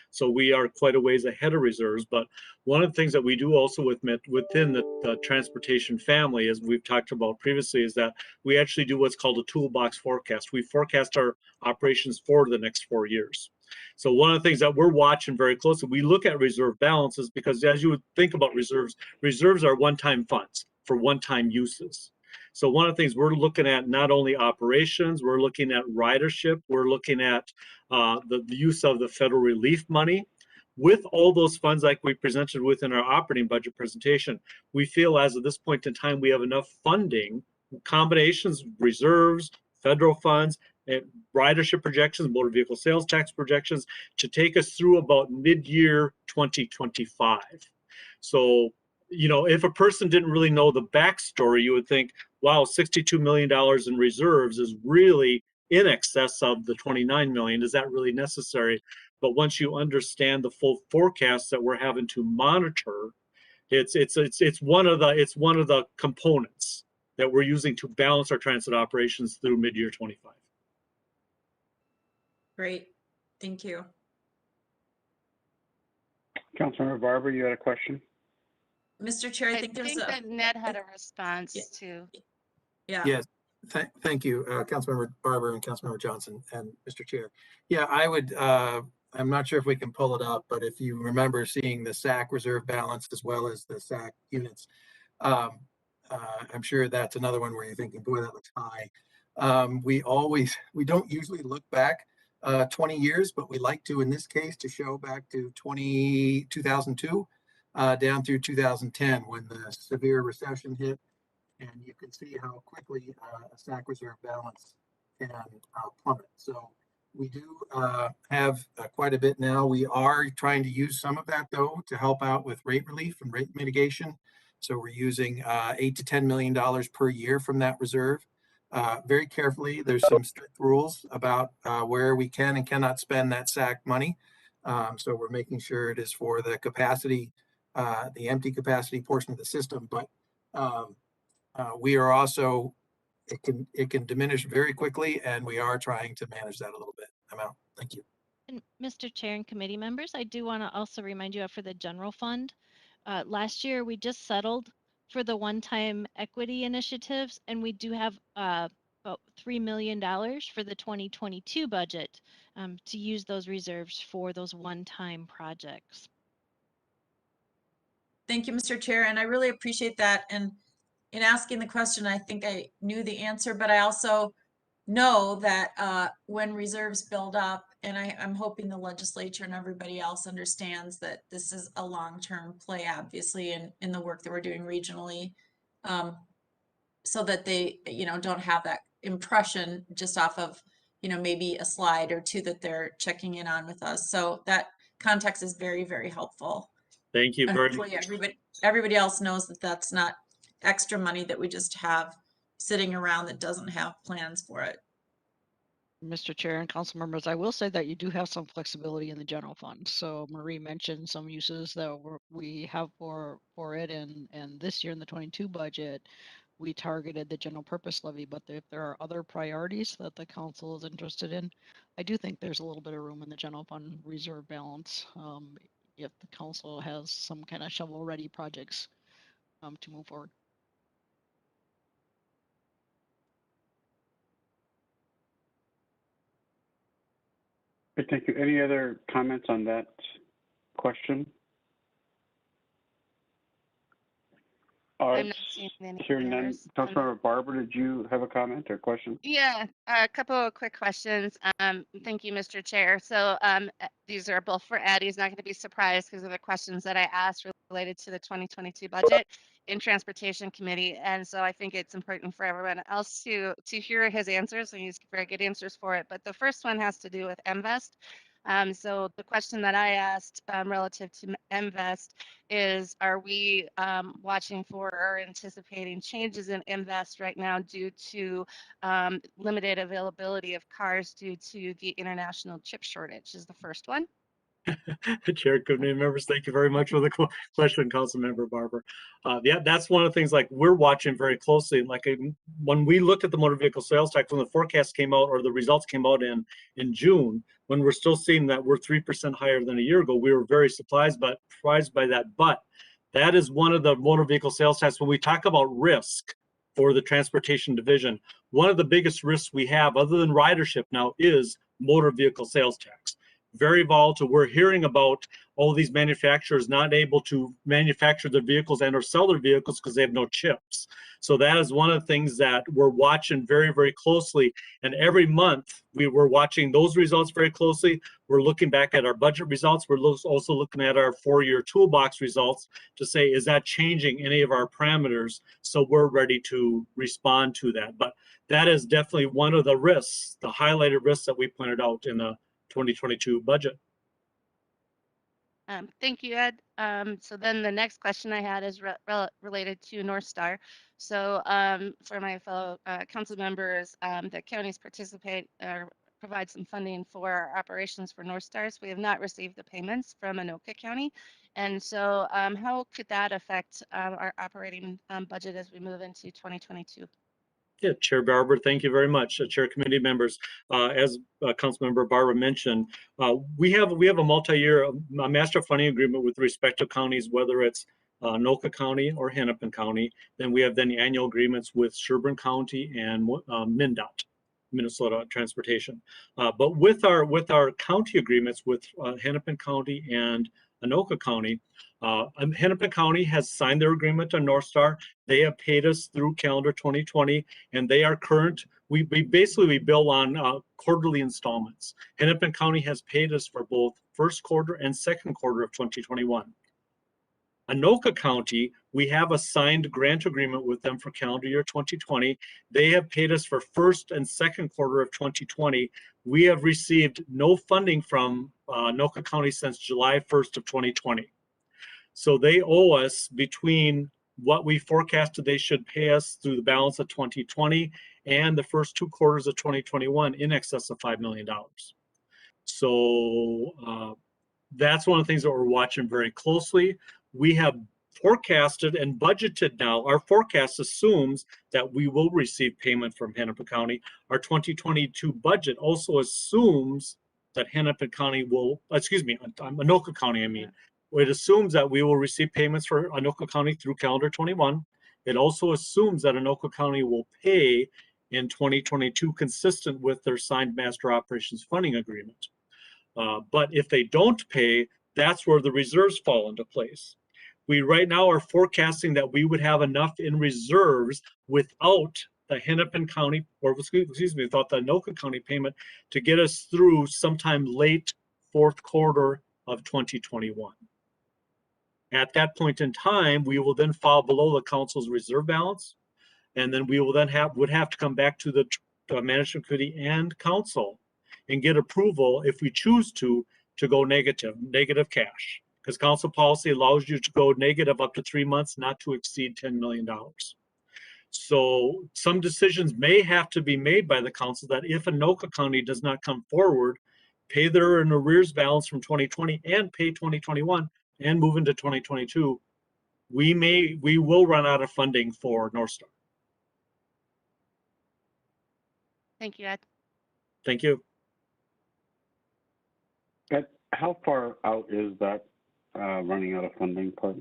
S12: So we are quite a ways ahead of reserves. But one of the things that we do also within the transportation family, as we've talked about previously, is that we actually do what's called a toolbox forecast. We forecast our operations for the next 4 years. So one of the things that we're watching very closely, we look at reserve balances because as you would think about reserves, reserves are one-time funds for one-time uses. So one of the things we're looking at, not only operations, we're looking at ridership, we're looking at the use of the federal relief money. With all those funds like we presented within our operating budget presentation, we feel as of this point in time, we have enough funding, combinations, reserves, federal funds, and ridership projections, motor vehicle sales tax projections to take us through about mid-year 2025. So, you know, if a person didn't really know the backstory, you would think, wow, $62 million in reserves is really in excess of the 29 million. Is that really necessary? But once you understand the full forecast that we're having to monitor, it's one of the components that we're using to balance our transit operations through mid-year 25.
S3: Great, thank you.
S13: Councilmember Barber, you had a question?
S3: Mr. Chair, I
S14: I
S3: think there's
S14: think
S3: a,
S14: that Ned had a response
S3: Yeah.
S14: to.
S3: yeah.
S10: Yes, thank you, Councilmember Barber and Councilmember Johnson and Mr. Chair. Yeah, I would, I'm not sure if we can pull it up, but if you remember seeing the SAC reserve balance as well as the SAC units, I'm sure that's another one where you're thinking, boy, that looks high. We don't usually look back 20 years, but we like to, in this case, to show back to 2002 down through 2010 when the severe recession hit. And you can see how quickly a SAC reserve balance can plummet. So we do have quite a bit now. We are trying to use some of that, though, to help out with rate relief and rate mitigation. So we're using $8 to $10 million per year from that reserve. Very carefully, there's some strict rules about where we can and cannot spend that SAC money. So we're making sure it is for the capacity, the empty capacity portion of the system. But we are also, it can diminish very quickly, and we are trying to manage that a little bit. I'm out. Thank you.
S7: And Mr. Chair and committee members, I do want to also remind you for the general fund. Last year, we just settled for the one-time equity initiatives, and we do have about $3 million for the 2022 budget to use those reserves for those one-time projects.
S3: Thank you, Mr. Chair, and I really appreciate that. And in asking the question, I think I knew the answer, but I also know that when reserves build up, and I'm hoping the legislature and everybody else understands that this is a long-term play, obviously, in the work that we're doing regionally, so that they, you know, don't have that impression just off of, you know, maybe a slide or two that they're checking in on with us. So that context is very, very helpful.
S12: Thank you
S3: And
S12: very
S3: hopefully
S12: much.
S3: everybody else knows that that's not extra money that we just have sitting around that doesn't have plans for it.
S15: Mr. Chair and council members, I will say that you do have some flexibility in the general fund. So Marie mentioned some uses that we have for it, and this year in the 22 budget, we targeted the general purpose levy. But if there are other priorities that the council is interested in, I do think there's a little bit of room in the general fund reserve balance if the council has some kind of shovel-ready projects to move forward.
S13: Okay, thank you. Any other comments on that question? All
S14: I'm
S13: right,
S14: not seeing any
S13: hearing none.
S14: others.
S13: Councilmember Barber, did you have a comment or question?
S14: Yeah, a couple of quick questions. Thank you, Mr. Chair. So these are both for Addie. He's not going to be surprised because of the questions that I asked related to the 2022 budget in Transportation Committee. And so I think it's important for everyone else to hear his answers, and he's very good answers for it. But the first one has to do with MVEST. So the question that I asked relative to MVEST is, are we watching for or anticipating changes in MVEST right now due to limited availability of cars due to the international chip shortage is the first one.
S12: Chair, committee members, thank you very much for the question, Councilmember Barber. Yeah, that's one of the things like we're watching very closely. Like when we looked at the motor vehicle sales tax, when the forecast came out or the results came out in June, when we're still seeing that we're 3% higher than a year ago, we were very surprised by that. But that is one of the motor vehicle sales tax. When we talk about risk for the transportation division, one of the biggest risks we have, other than ridership now, is motor vehicle sales tax. Very volatile. We're hearing about all these manufacturers not able to manufacture their vehicles and or sell their vehicles because they have no chips. So that is one of the things that we're watching very, very closely. And every month we're watching those results very closely. We're looking back at our budget results. We're also looking at our 4-year toolbox results to say, is that changing any of our parameters? So we're ready to respond to that. But that is definitely one of the risks, the highlighted risks that we pointed out in the 2022 budget.
S14: Thank you, Ed. So then the next question I had is related to North Star. So for my fellow council members, the counties participate or provide some funding for our operations for North Stars. We have not received the payments from Anoka County. And so how could that affect our operating budget as we move into 2022?
S12: Yeah, Chair Barber, thank you very much. Chair committee members, as Councilmember Barber mentioned, we have a multi-year master funding agreement with respect to counties, whether it's Anoka County or Hennepin County. Then we have the annual agreements with Sherburne County and MnDOT, Minnesota Transportation. But with our county agreements with Hennepin County and Anoka County, Hennepin County has signed their agreement on North Star. They have paid us through calendar 2020, and they are current. We basically bill on quarterly installments. Hennepin County has paid us for both first quarter and second quarter of 2021. Anoka County, we have a signed grant agreement with them for calendar year 2020. They have paid us for first and second quarter of 2020. We have received no funding from Anoka County since July 1st of 2020. So they owe us between what we forecasted they should pay us through the balance of 2020 and the first 2 quarters of 2021 in excess of $5 million. So that's one of the things that we're watching very closely. We have forecasted and budgeted now. Our forecast assumes that we will receive payment from Hennepin County. Our 2022 budget also assumes that Hennepin County will, Anoka County, I mean. It assumes that we will receive payments for Anoka County through calendar 21. It also assumes that Anoka County will pay in 2022 consistent with their signed master operations funding agreement. But if they don't pay, that's where the reserves fall into place. We right now are forecasting that we would have enough in reserves without the Hennepin County, or excuse me, without the Anoka County payment to get us through sometime late 4th quarter of 2021. At that point in time, we will then fall below the council's reserve balance, and then we will then would have to come back to the management committee and council and get approval if we choose to go negative cash, because council policy allows you to go negative up to 3 months, not to exceed $10 million. So some decisions may have to be made by the council that if Anoka County does not come forward, pay their in arrears balance from 2020 and pay 2021 and move into 2022, we will run out of funding for North Star.
S14: Thank you, Ed.
S12: Thank you.
S13: Ed, how far out is that running out of funding part?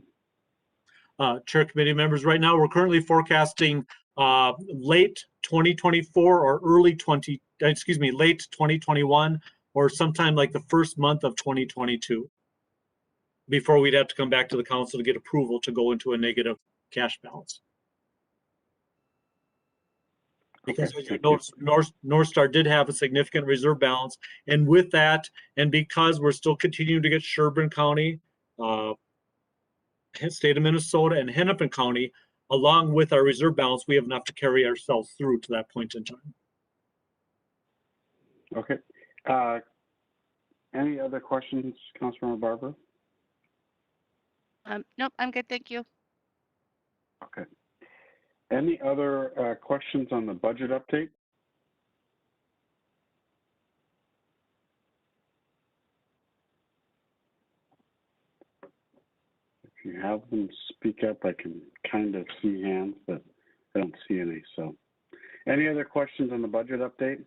S12: Chair committee members, right now we're currently forecasting late 2024 or late 2021 or sometime like the first month of 2022 before we'd have to come back to the council to get approval to go into a negative cash balance. Because as you know, North Star did have a significant reserve balance, and with that, and because we're still continuing to get Sherburne County, state of Minnesota, and Hennepin County, along with our reserve balance, we have enough to carry ourselves through to that point in time.
S13: Okay. Any other questions, Councilmember Barber?
S14: Nope, I'm good, thank you.
S13: Okay. Any other questions on the budget update? If you have them speak up, I can kind of see hands, but I don't see any. So any other questions on the budget update?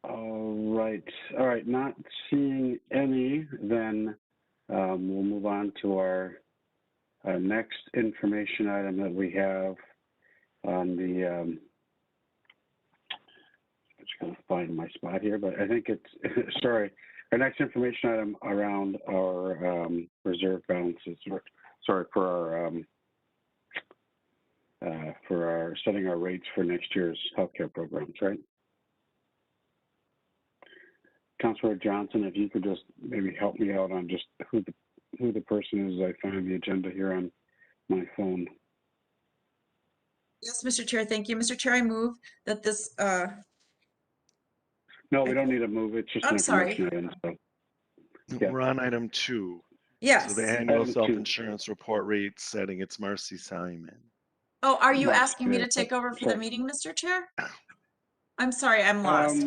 S13: All right, not seeing any, then we'll move on to our next information item that we have on the, I'm just going to find my spot here, but I think it's, sorry, our next information item around our reserve balances, sorry, for our setting our rates for next year's healthcare programs, right? Councilor Johnson, if you could just maybe help me out on just who the person is. I find the agenda here on my phone.
S3: Yes, Mr. Chair, thank you. Mr. Chair, I move that this,
S13: No, we don't need to move. It's just an
S3: I'm sorry.
S13: information item. So, yeah.
S5: We're on item 2.
S3: Yes.
S5: So the annual
S13: Item 2.
S5: self-insurance report rate setting, it's Marcy Simon.
S3: Oh, are you
S13: Marcy,
S3: asking me to
S13: yeah,
S3: take over for the
S13: sorry.
S3: meeting, Mr. Chair? I'm sorry, I'm lost.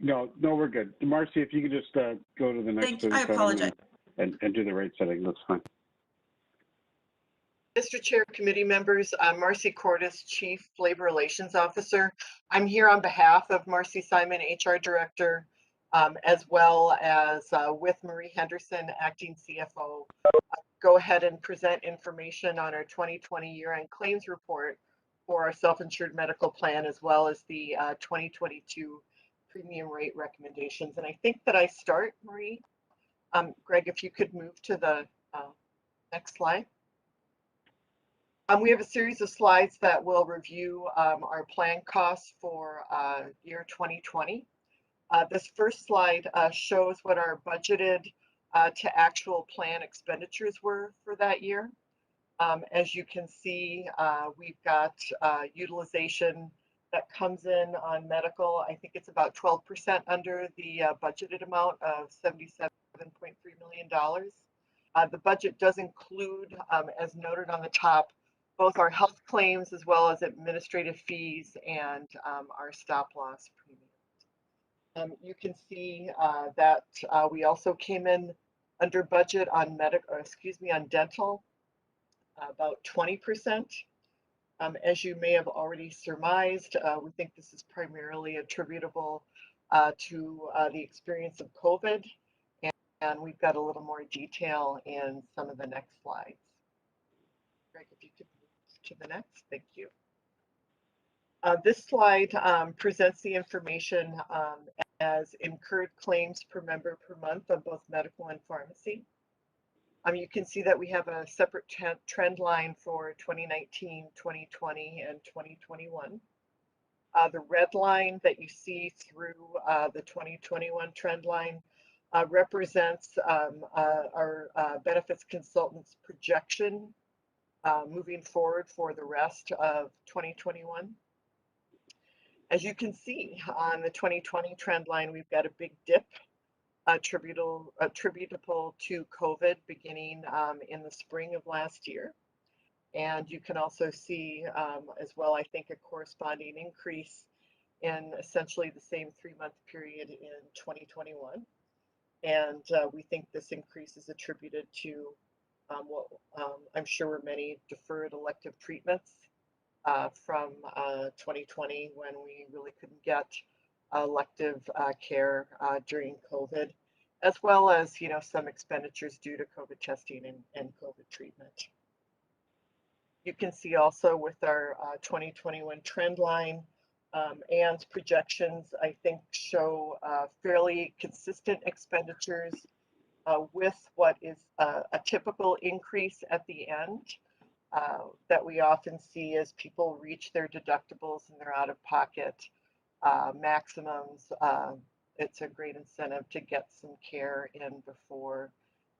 S13: No, we're good. Marcy, if you could just go to the next
S3: Thank you. I
S13: business item
S3: apologize.
S13: and do the rate setting, that's fine.
S6: Mr. Chair, committee members, I'm Marcy Cordes, Chief Labor Relations Officer. I'm here on behalf of Marcy Simon, HR Director, as well as with Marie Henderson, Acting CFO. Go ahead and present information on our 2020 year-end claims report for our self-insured medical plan, as well as the 2022 premium rate recommendations. And I think that I start, Marie. Greg, if you could move to the next slide. We have a series of slides that will review our plan costs for year 2020. This first slide shows what our budgeted to actual plan expenditures were for that year. As you can see, we've got utilization that comes in on medical. I think it's about 12% under the budgeted amount of $77.3 million. The budget does include, as noted on the top, both our health claims as well as administrative fees and our stop loss premium. You can see that we also came in under budget on on dental, about 20%. As you may have already surmised, we think this is primarily attributable to the experience of COVID, and we've got a little more detail in some of the next slides. Greg, if you could move to the next, thank you. This slide presents the information as incurred claims per member per month on both medical and pharmacy. You can see that we have a separate trend line for 2019, 2020, and 2021. The red line that you see through the 2021 trend line represents our benefits consultants projection moving forward for the rest of 2021. As you can see on the 2020 trend line, we've got a big dip attributable to COVID beginning in the spring of last year. And you can also see as well, I think, a corresponding increase in essentially the same 3-month period in 2021. And we think this increase is attributed to what I'm sure were many deferred elective treatments from 2020 when we really couldn't get elective care during COVID, as well as some expenditures due to COVID testing and COVID treatment. You can see also with our 2021 trend line, Ann's projections, I think, show fairly consistent expenditures with what is a typical increase at the end that we often see as people reach their deductibles and their out-of-pocket maximums. It's a great incentive to get some care in before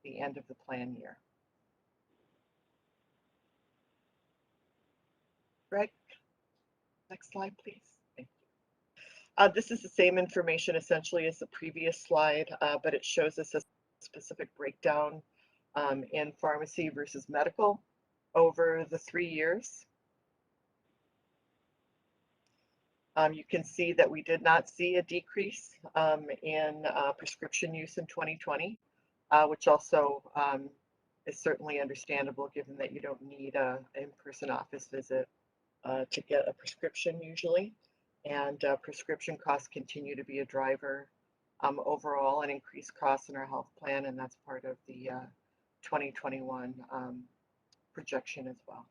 S6: the end of the plan year. Greg, next slide, please. Thank you. This is the same information essentially as the previous slide, but it shows us a specific breakdown in pharmacy versus medical over the 3 years. You can see that we did not see a decrease in prescription use in 2020, which also is certainly understandable given that you don't need an in-person office visit to get a prescription usually. And prescription costs continue to be a driver overall and increased costs in our health plan, and that's part of the 2021 projection as well.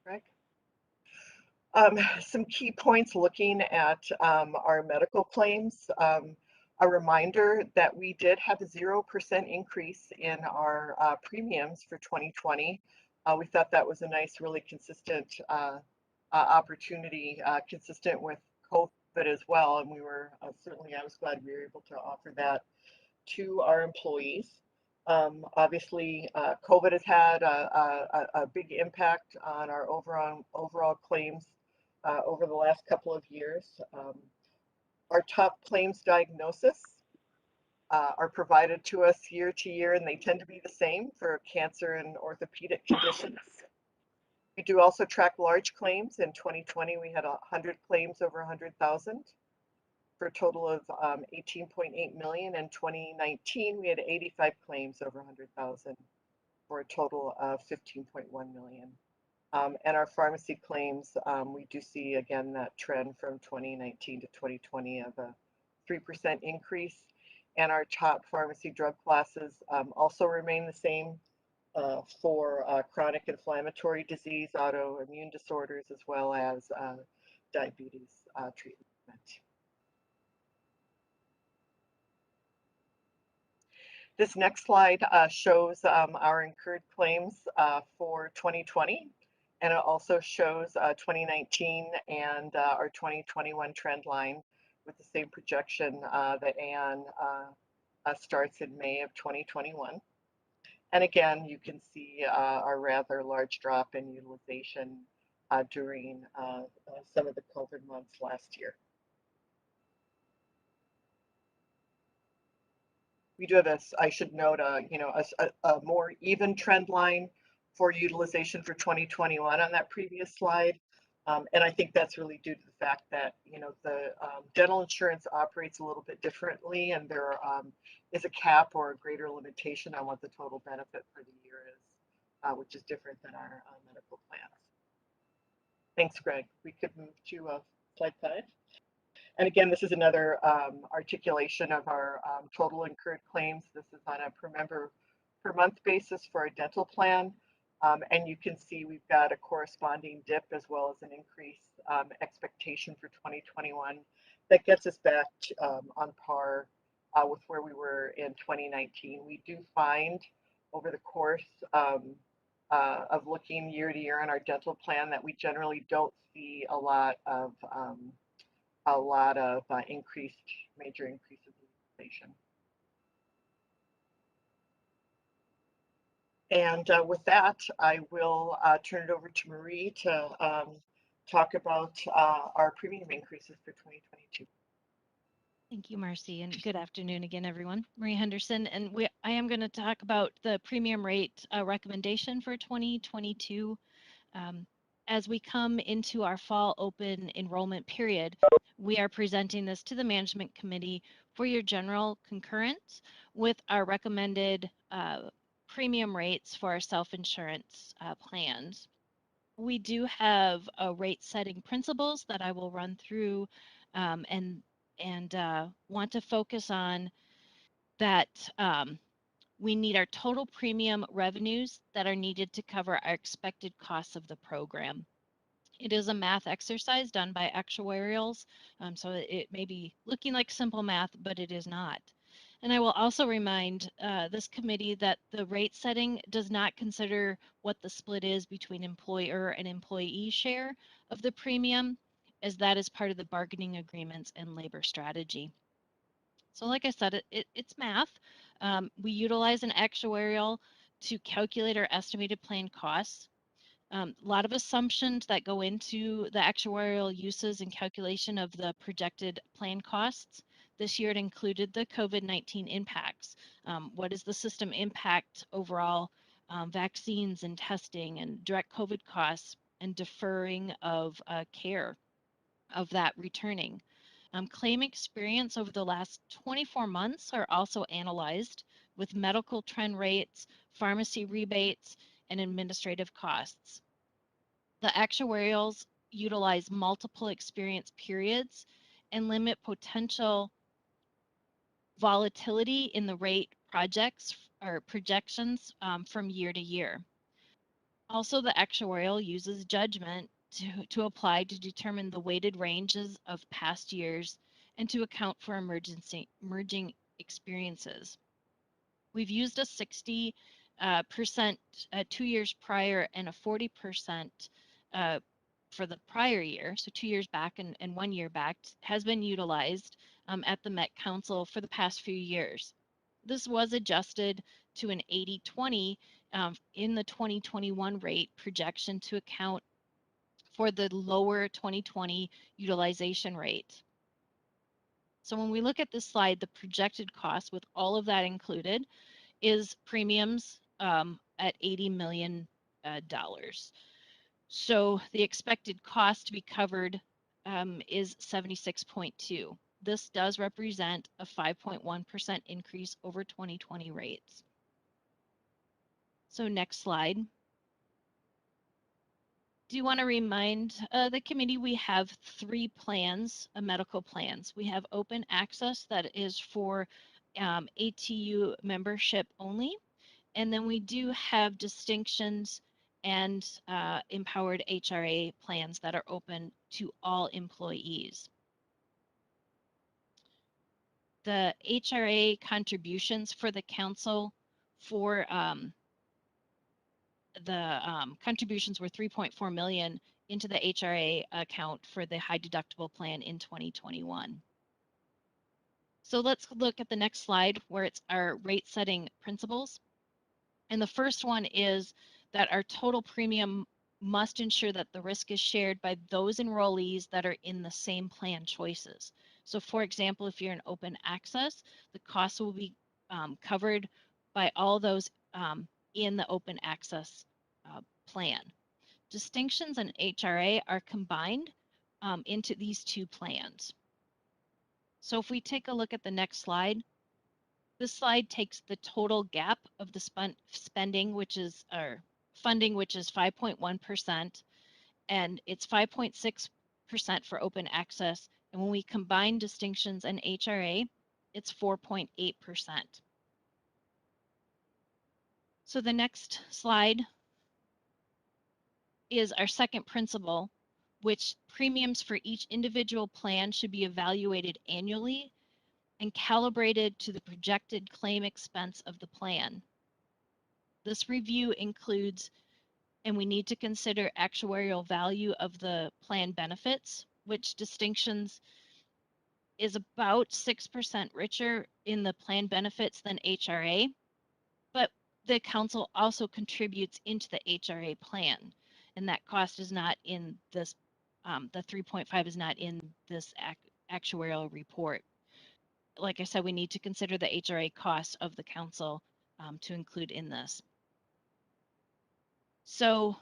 S6: Greg? Some key points looking at our medical claims. A reminder that we did have a 0% increase in our premiums for 2020. We thought that was a nice, really consistent opportunity, consistent with COVID as well. And we were certainly, I was glad we were able to offer that to our employees. Obviously, COVID has had a big impact on our overall claims over the last couple of years. Our top claims diagnosis are provided to us year to year, and they tend to be the same for cancer and orthopedic conditions. We do also track large claims. In 2020, we had 100 claims over 100,000 for a total of 18.8 million. In 2019, we had 85 claims over 100,000 for a total of 15.1 million. And our pharmacy claims, we do see again that trend from 2019 to 2020 of a 3% increase. And our top pharmacy drug classes also remain the same for chronic inflammatory disease, autoimmune disorders, as well as diabetes treatment. This next slide shows our incurred claims for 2020. And it also shows 2019 and our 2021 trend line with the same projection that Ann starts in May of 2021. And again, you can see our rather large drop in utilization during some of the COVID months last year. We do have this, I should note, a more even trend line for utilization for 2021 on that previous slide. And I think that's really due to the fact that, the dental insurance operates a little bit differently, and there is a cap or a greater limitation on what the total benefit for the year is, which is different than our medical plans. Thanks, Greg. We could move to slide 5. And again, this is another articulation of our total incurred claims. This is on a per member per month basis for our dental plan. And you can see we've got a corresponding dip as well as an increase expectation for 2021 that gets us back on par with where we were in 2019. We do find over the course of looking year to year on our dental plan that we generally don't see a lot of major increases in inflation. And with that, I will turn it over to Marie to talk about our premium increases for 2022.
S7: Thank you, Marcy, and good afternoon again, everyone. Marie Henderson, and I am going to talk about the premium rate recommendation for 2022. As we come into our fall open enrollment period, we are presenting this to the Management Committee for your general concurrence with our recommended premium rates for our self-insurance plans. We do have rate setting principles that I will run through and want to focus on that we need our total premium revenues that are needed to cover our expected costs of the program. It is a math exercise done by actuarials, so it may be looking like simple math, but it is not. And I will also remind this committee that the rate setting does not consider what the split is between employer and employee share of the premium, as that is part of the bargaining agreements and labor strategy. So like I said, it's math. We utilize an actuarial to calculate our estimated plan costs. A lot of assumptions that go into the actuarial uses and calculation of the projected plan costs. This year it included the COVID-19 impacts. What is the system impact overall vaccines and testing and direct COVID costs and deferring of care of that returning. Claim experience over the last 24 months are also analyzed with medical trend rates, pharmacy rebates, and administrative costs. The actuarials utilize multiple experience periods and limit potential volatility in the rate projects or projections from year to year. Also, the actuarial uses judgment to apply to determine the weighted ranges of past years and to account for emerging experiences. We've used a 60% 2 years prior and a 40% for the prior year, so 2 years back and 1 year back, has been utilized at the Met Council for the past few years. This was adjusted to an 80-20 in the 2021 rate projection to account for the lower 2020 utilization rate. So when we look at this slide, the projected cost with all of that included is premiums at $80 million. So the expected cost to be covered is 76.2. This does represent a 5.1% increase over 2020 rates. So next slide. Do you want to remind the committee we have 3 plans, medical plans. We have open access that is for ATU membership only. And then we do have distinctions and empowered HRA plans that are open to all employees. The HRA contributions for the council for contributions were 3.4 million into the HRA account for the high deductible plan in 2021. So let's look at the next slide where it's our rate setting principles. And the first one is that our total premium must ensure that the risk is shared by those enrollees that are in the same plan choices. So for example, if you're in open access, the costs will be covered by all those in the open access plan. Distinctions and HRA are combined into these 2 plans. So if we take a look at the next slide, this slide takes the total gap of the spending, which is our funding, which is 5.1%, and it's 5.6% for open access. And when we combine distinctions and HRA, it's 4.8%. So the next slide is our second principle, which premiums for each individual plan should be evaluated annually and calibrated to the projected claim expense of the plan. This review includes, and we need to consider actuarial value of the plan benefits, which distinctions is about 6% richer in the plan benefits than HRA, but the council also contributes into the HRA plan, and that cost is not in this, the 3.5 is not in this actuarial report. Like I said, we need to consider the HRA costs of the council to include in this. So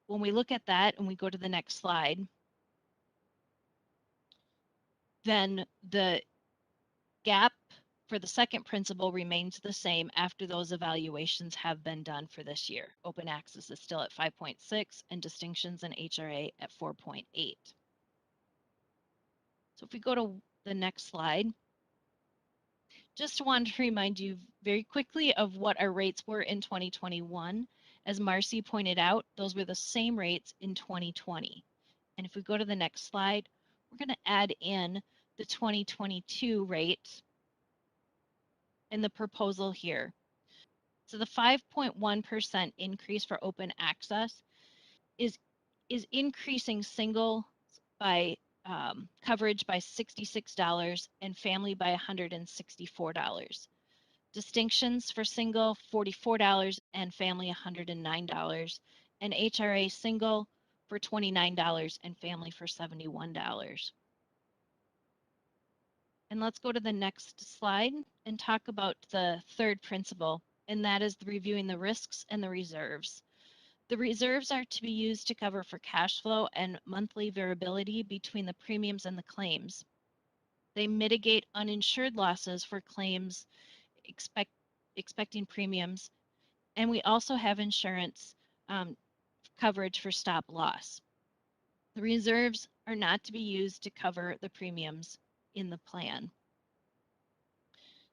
S7: when we look at that and we go to the next slide, then the gap for the second principle remains the same after those evaluations have been done for this year. Open access is still at 5.6 and distinctions and HRA at 4.8. So if we go to the next slide, just wanted to remind you very quickly of what our rates were in 2021. As Marcy pointed out, those were the same rates in 2020. And if we go to the next slide, we're going to add in the 2022 rate in the proposal here. So the 5.1% increase for open access is increasing single by coverage by $66 and family by $164. Distinctions for single $44 and family $109, and HRA single for $29 and family for $71. And let's go to the next slide and talk about the third principle, and that is reviewing the risks and the reserves. The reserves are to be used to cover for cash flow and monthly variability between the premiums and the claims. They mitigate uninsured losses for claims expecting premiums, and we also have insurance coverage for stop loss. The reserves are not to be used to cover the premiums in the plan.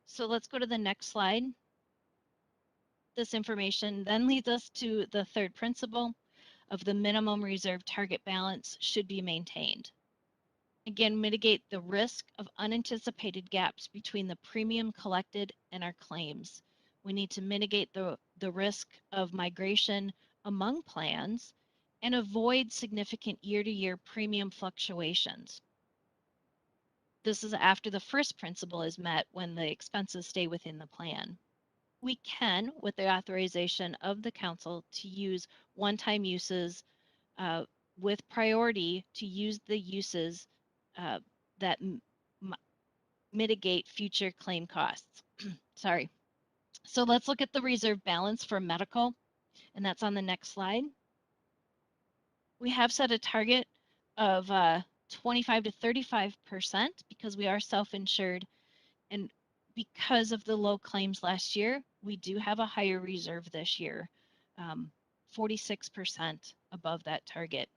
S7: So let's go to the next slide. This information then leads us to the third principle of the minimum reserve target balance should be maintained. Again, mitigate the risk of unanticipated gaps between the premium collected and our claims. We need to mitigate the risk of migration among plans and avoid significant year-to-year premium fluctuations. This is after the first principle is met when the expenses stay within the plan. We can, with the authorization of the council, to use one-time uses with priority to use the uses that mitigate future claim costs. Sorry. So let's look at the reserve balance for medical, and that's on the next slide. We have set a target of 25 to 35% because we are self-insured, and because of the low claims last year, we do have a higher reserve this year, 46% above that target.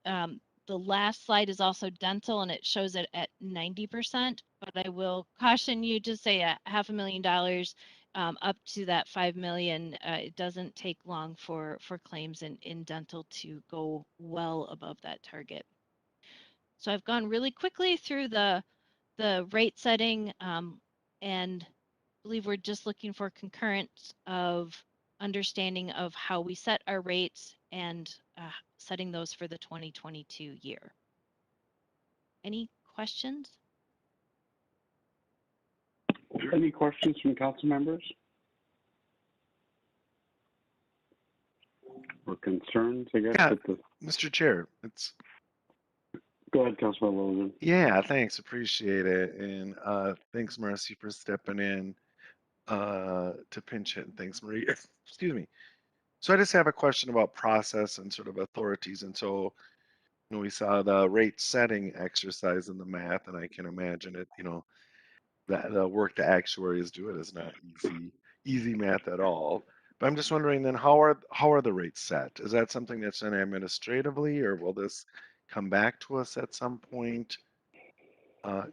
S7: The last slide is also dental, and it shows it at 90%, but I will caution you to say $500,000 up to that 5 million. It doesn't take long for claims in dental to go well above that target. So I've gone really quickly through the rate setting, and believe we're just looking for concurrence of understanding of how we set our rates and setting those for the 2022 year. Any questions?
S13: Any questions from council members? Or concerns, I guess?
S5: Yeah,
S13: At the...
S5: Mr. Chair, it's
S13: Go ahead, Councilman Logan.
S5: yeah, thanks, appreciate it, and thanks Marcy for stepping in to pinch hit, and thanks Marie. Excuse me. So I just have a question about process and sort of authorities, and so we saw the rate setting exercise in the math, and I can imagine it. That the work the actuaries do it is not easy math at all. But I'm just wondering then how are the rates set? Is that something that's done administratively, or will this come back to us at some point?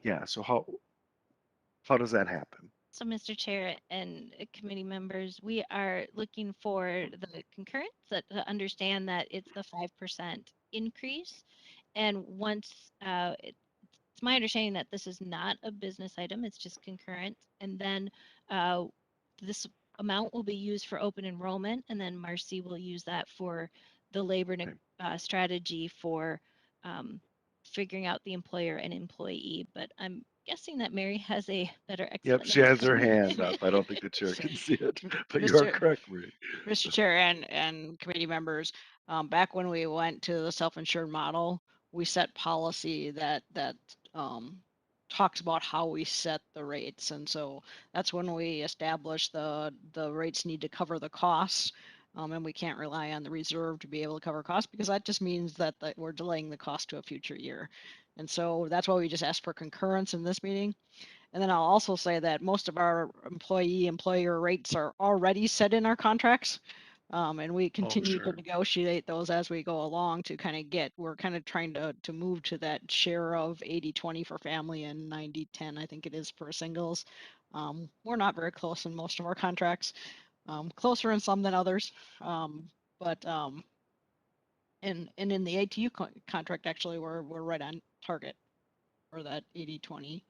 S5: Yeah. So how does that happen?
S7: So, Mr. Chair and committee members, we are looking for the concurrence to understand that it's the 5% increase. And once it's my understanding that this is not a business item, it's just concurrent. And then this amount will be used for open enrollment, and then Marcy will use that for the labor strategy for figuring out the employer and employee. But I'm guessing that Mary has a better
S5: Yep,
S7: explanation.
S5: she has her hand up. I don't think the chair can see it, but you are correct, Marie.
S15: Mr. Chair and committee members, back when we went to the self-insured model, we set policy that talks about how we set the rates, and so that's when we established the rates need to cover the costs, and we can't rely on the reserve to be able to cover costs, because that just means that we're delaying the cost to a future year. And so that's why we just asked for concurrence in this meeting. And then I'll also say that most of our employer rates are already set in our contracts. And we continue to negotiate those as we go along to kind of we're kind of trying to move to that share of 80-20 for family and 90-10, I think it is, for singles. We're not very close in most of our contracts, closer in some than others. But in the ATU contract, actually, we're right on target for that 80-20.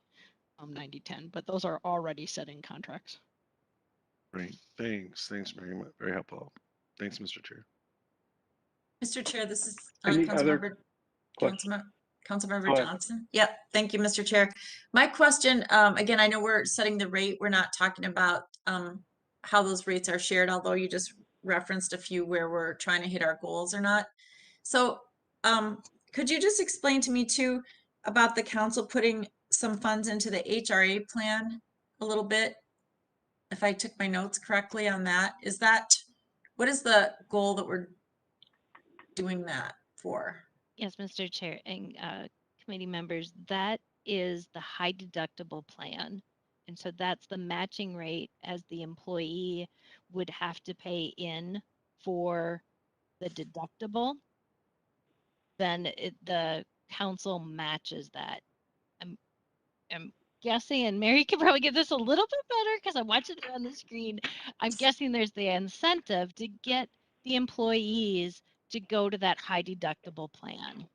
S15: 90-10, but those are already set in contracts.
S5: Great, thanks, Mary, very helpful. Thanks, Mr. Chair.
S3: Mr. Chair, this is
S13: Any other
S3: Councilmember Johnson. Yep, thank you, Mr. Chair. My question, again, I know we're setting the rate. We're not talking about how those rates are shared, although you just referenced a few where we're trying to hit our goals or not. So could you just explain to me too about the council putting some funds into the HRA plan a little bit? if I took my notes correctly on that. Is that, what is the goal that we're doing that for?
S7: Yes, Mr. Chair and committee members, that is the high deductible plan. And so that's the matching rate as the employee would have to pay in for the deductible. Then the council matches that. I'm guessing, and Mary can probably get this a little bit better because I'm watching it on the screen. I'm guessing there's the incentive to get the employees to go to that high deductible plan.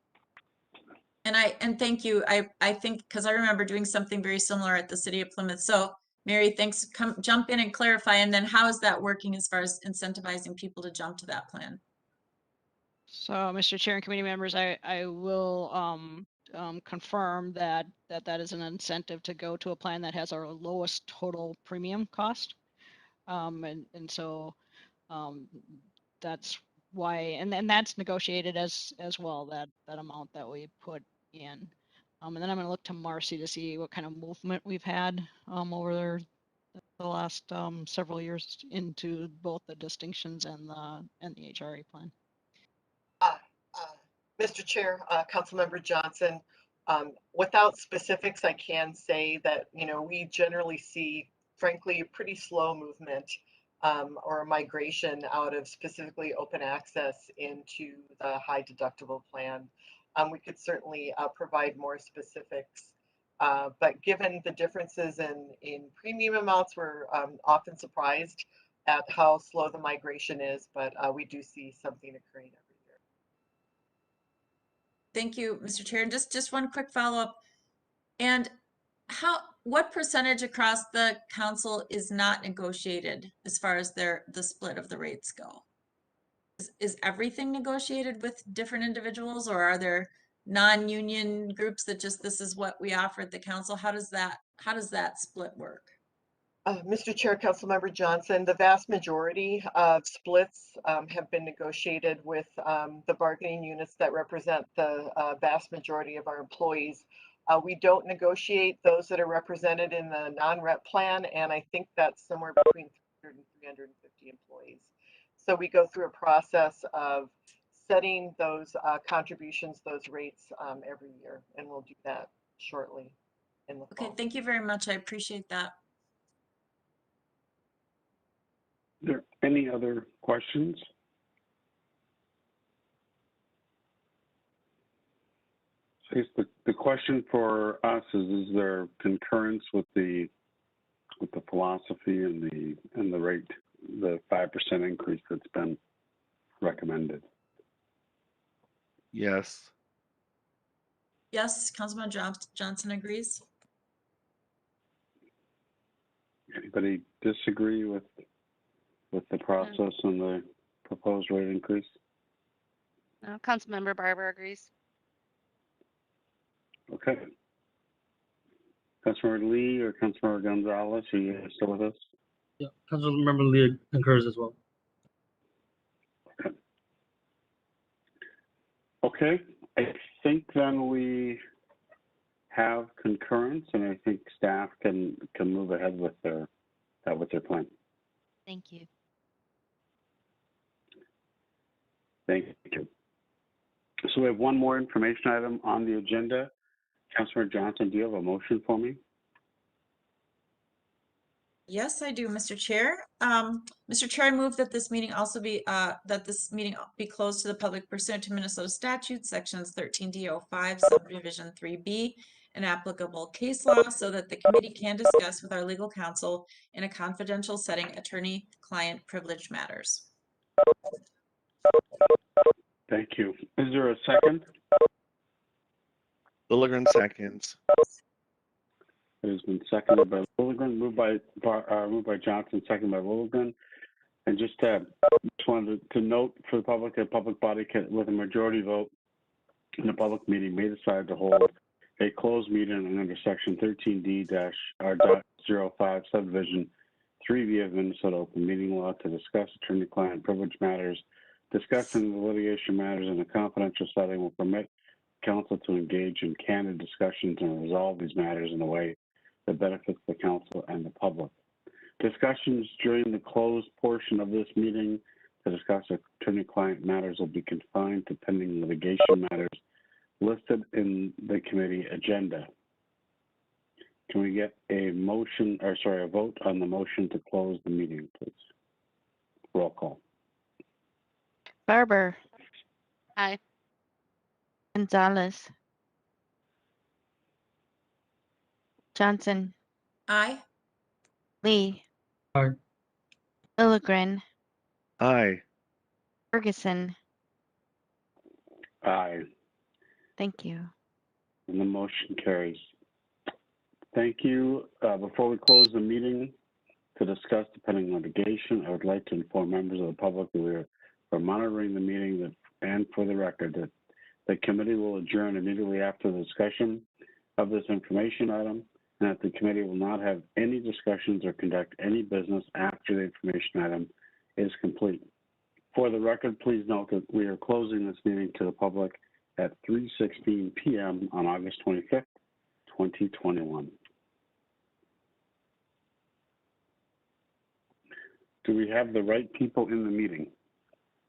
S3: And thank you. I think, because I remember doing something very similar at the city of Plymouth. So Mary, thanks. Come jump in and clarify. And then how is that working as far as incentivizing people to jump to that plan?
S15: So, Mr. Chair and committee members, I will confirm that is an incentive to go to a plan that has our lowest total premium cost. And so that's why, and that's negotiated as well, that amount that we put in. And then I'm going to look to Marcy to see what kind of movement we've had over the last several years into both the distinctions and the HRA plan.
S6: Mr. Chair, Councilmember Johnson, without specifics, I can say that, you know, we generally see, frankly, pretty slow movement or migration out of specifically open access into the high deductible plan. We could certainly provide more specifics, but given the differences in premium amounts, we're often surprised at how slow the migration is, but we do see something occurring every year.
S3: Thank you, Mr. Chair. And just one quick follow-up. And what percentage across the council is not negotiated as far as the split of the rates go? Is everything negotiated with different individuals, or are there non-union groups that just, this is what we offer at the council? How does that split work?
S6: Mr. Chair, Councilmember Johnson, the vast majority of splits have been negotiated with the bargaining units that represent the vast majority of our employees. We don't negotiate those that are represented in the non-rep plan, and I think that's somewhere between 300 and 350 employees. So we go through a process of setting those contributions, those rates every year, and we'll do that shortly in the fall.
S3: Okay, thank you very much. I appreciate that.
S13: Are there any other questions? So I guess the question for us is there concurrence with the philosophy and the rate, the 5% increase that's been recommended?
S5: Yes.
S3: Yes, Councilman Johnson agrees.
S13: Anybody disagree with the process and the proposed rate increase?
S14: No, Councilmember Barber agrees.
S13: Okay. Councilmember Lee or Councilmember Gonzalez, are you still with us?
S8: Yeah, Councilmember Lee concurs as well.
S13: Okay. Okay, I think then we have concurrence, and I think staff can move ahead with their plan.
S7: Thank you.
S13: Thank you. So we have one more information item on the agenda. Councilor Johnson, do you have a motion for me?
S3: Yes, I do, Mr. Chair. Mr. Chair, I move that this meeting be closed to the public pursuant to Minnesota statutes, sections 13D05, subdivision 3B, and applicable case law, so that the committee can discuss with our legal counsel in a confidential setting attorney-client privilege matters.
S13: Thank you. Is there a second?
S5: Lilligren seconds.
S13: It has been seconded by Lilligren, moved by Johnson, seconded by Lilligren. And just wanted to note for the public, a public body with a majority vote in a public meeting may decide to hold a closed meeting under section 13D-05 subdivision 3B of Minnesota open meeting law to discuss attorney-client privilege matters. Discussing the litigation matters in a confidential setting will permit counsel to engage in candid discussions and resolve these matters in a way that benefits the council and the public. Discussions during the closed portion of this meeting to discuss attorney-client matters will be confined to pending litigation matters listed in the committee agenda. Can we get a motion, or sorry, a vote on the motion to close the meeting, please? Roll call.
S2: Barber,
S14: Aye.
S2: Gonzalez, Johnson,
S3: Aye.
S2: Lee,
S8: Aye.
S2: Lilligren,
S5: Aye.
S2: Ferguson.
S13: Aye,
S2: Thank you.
S13: and the motion carries. Thank you. Before we close the meeting to discuss the pending litigation, I would like to inform members of the public that we are monitoring the meeting and for the record that the committee will adjourn immediately after the discussion of this information item, and that the committee will not have any discussions or conduct any business after the information item is complete. For the record, please note that we are closing this meeting to the public at 3:16 p.m. on August 25th, 2021. Do we have the right people in the meeting?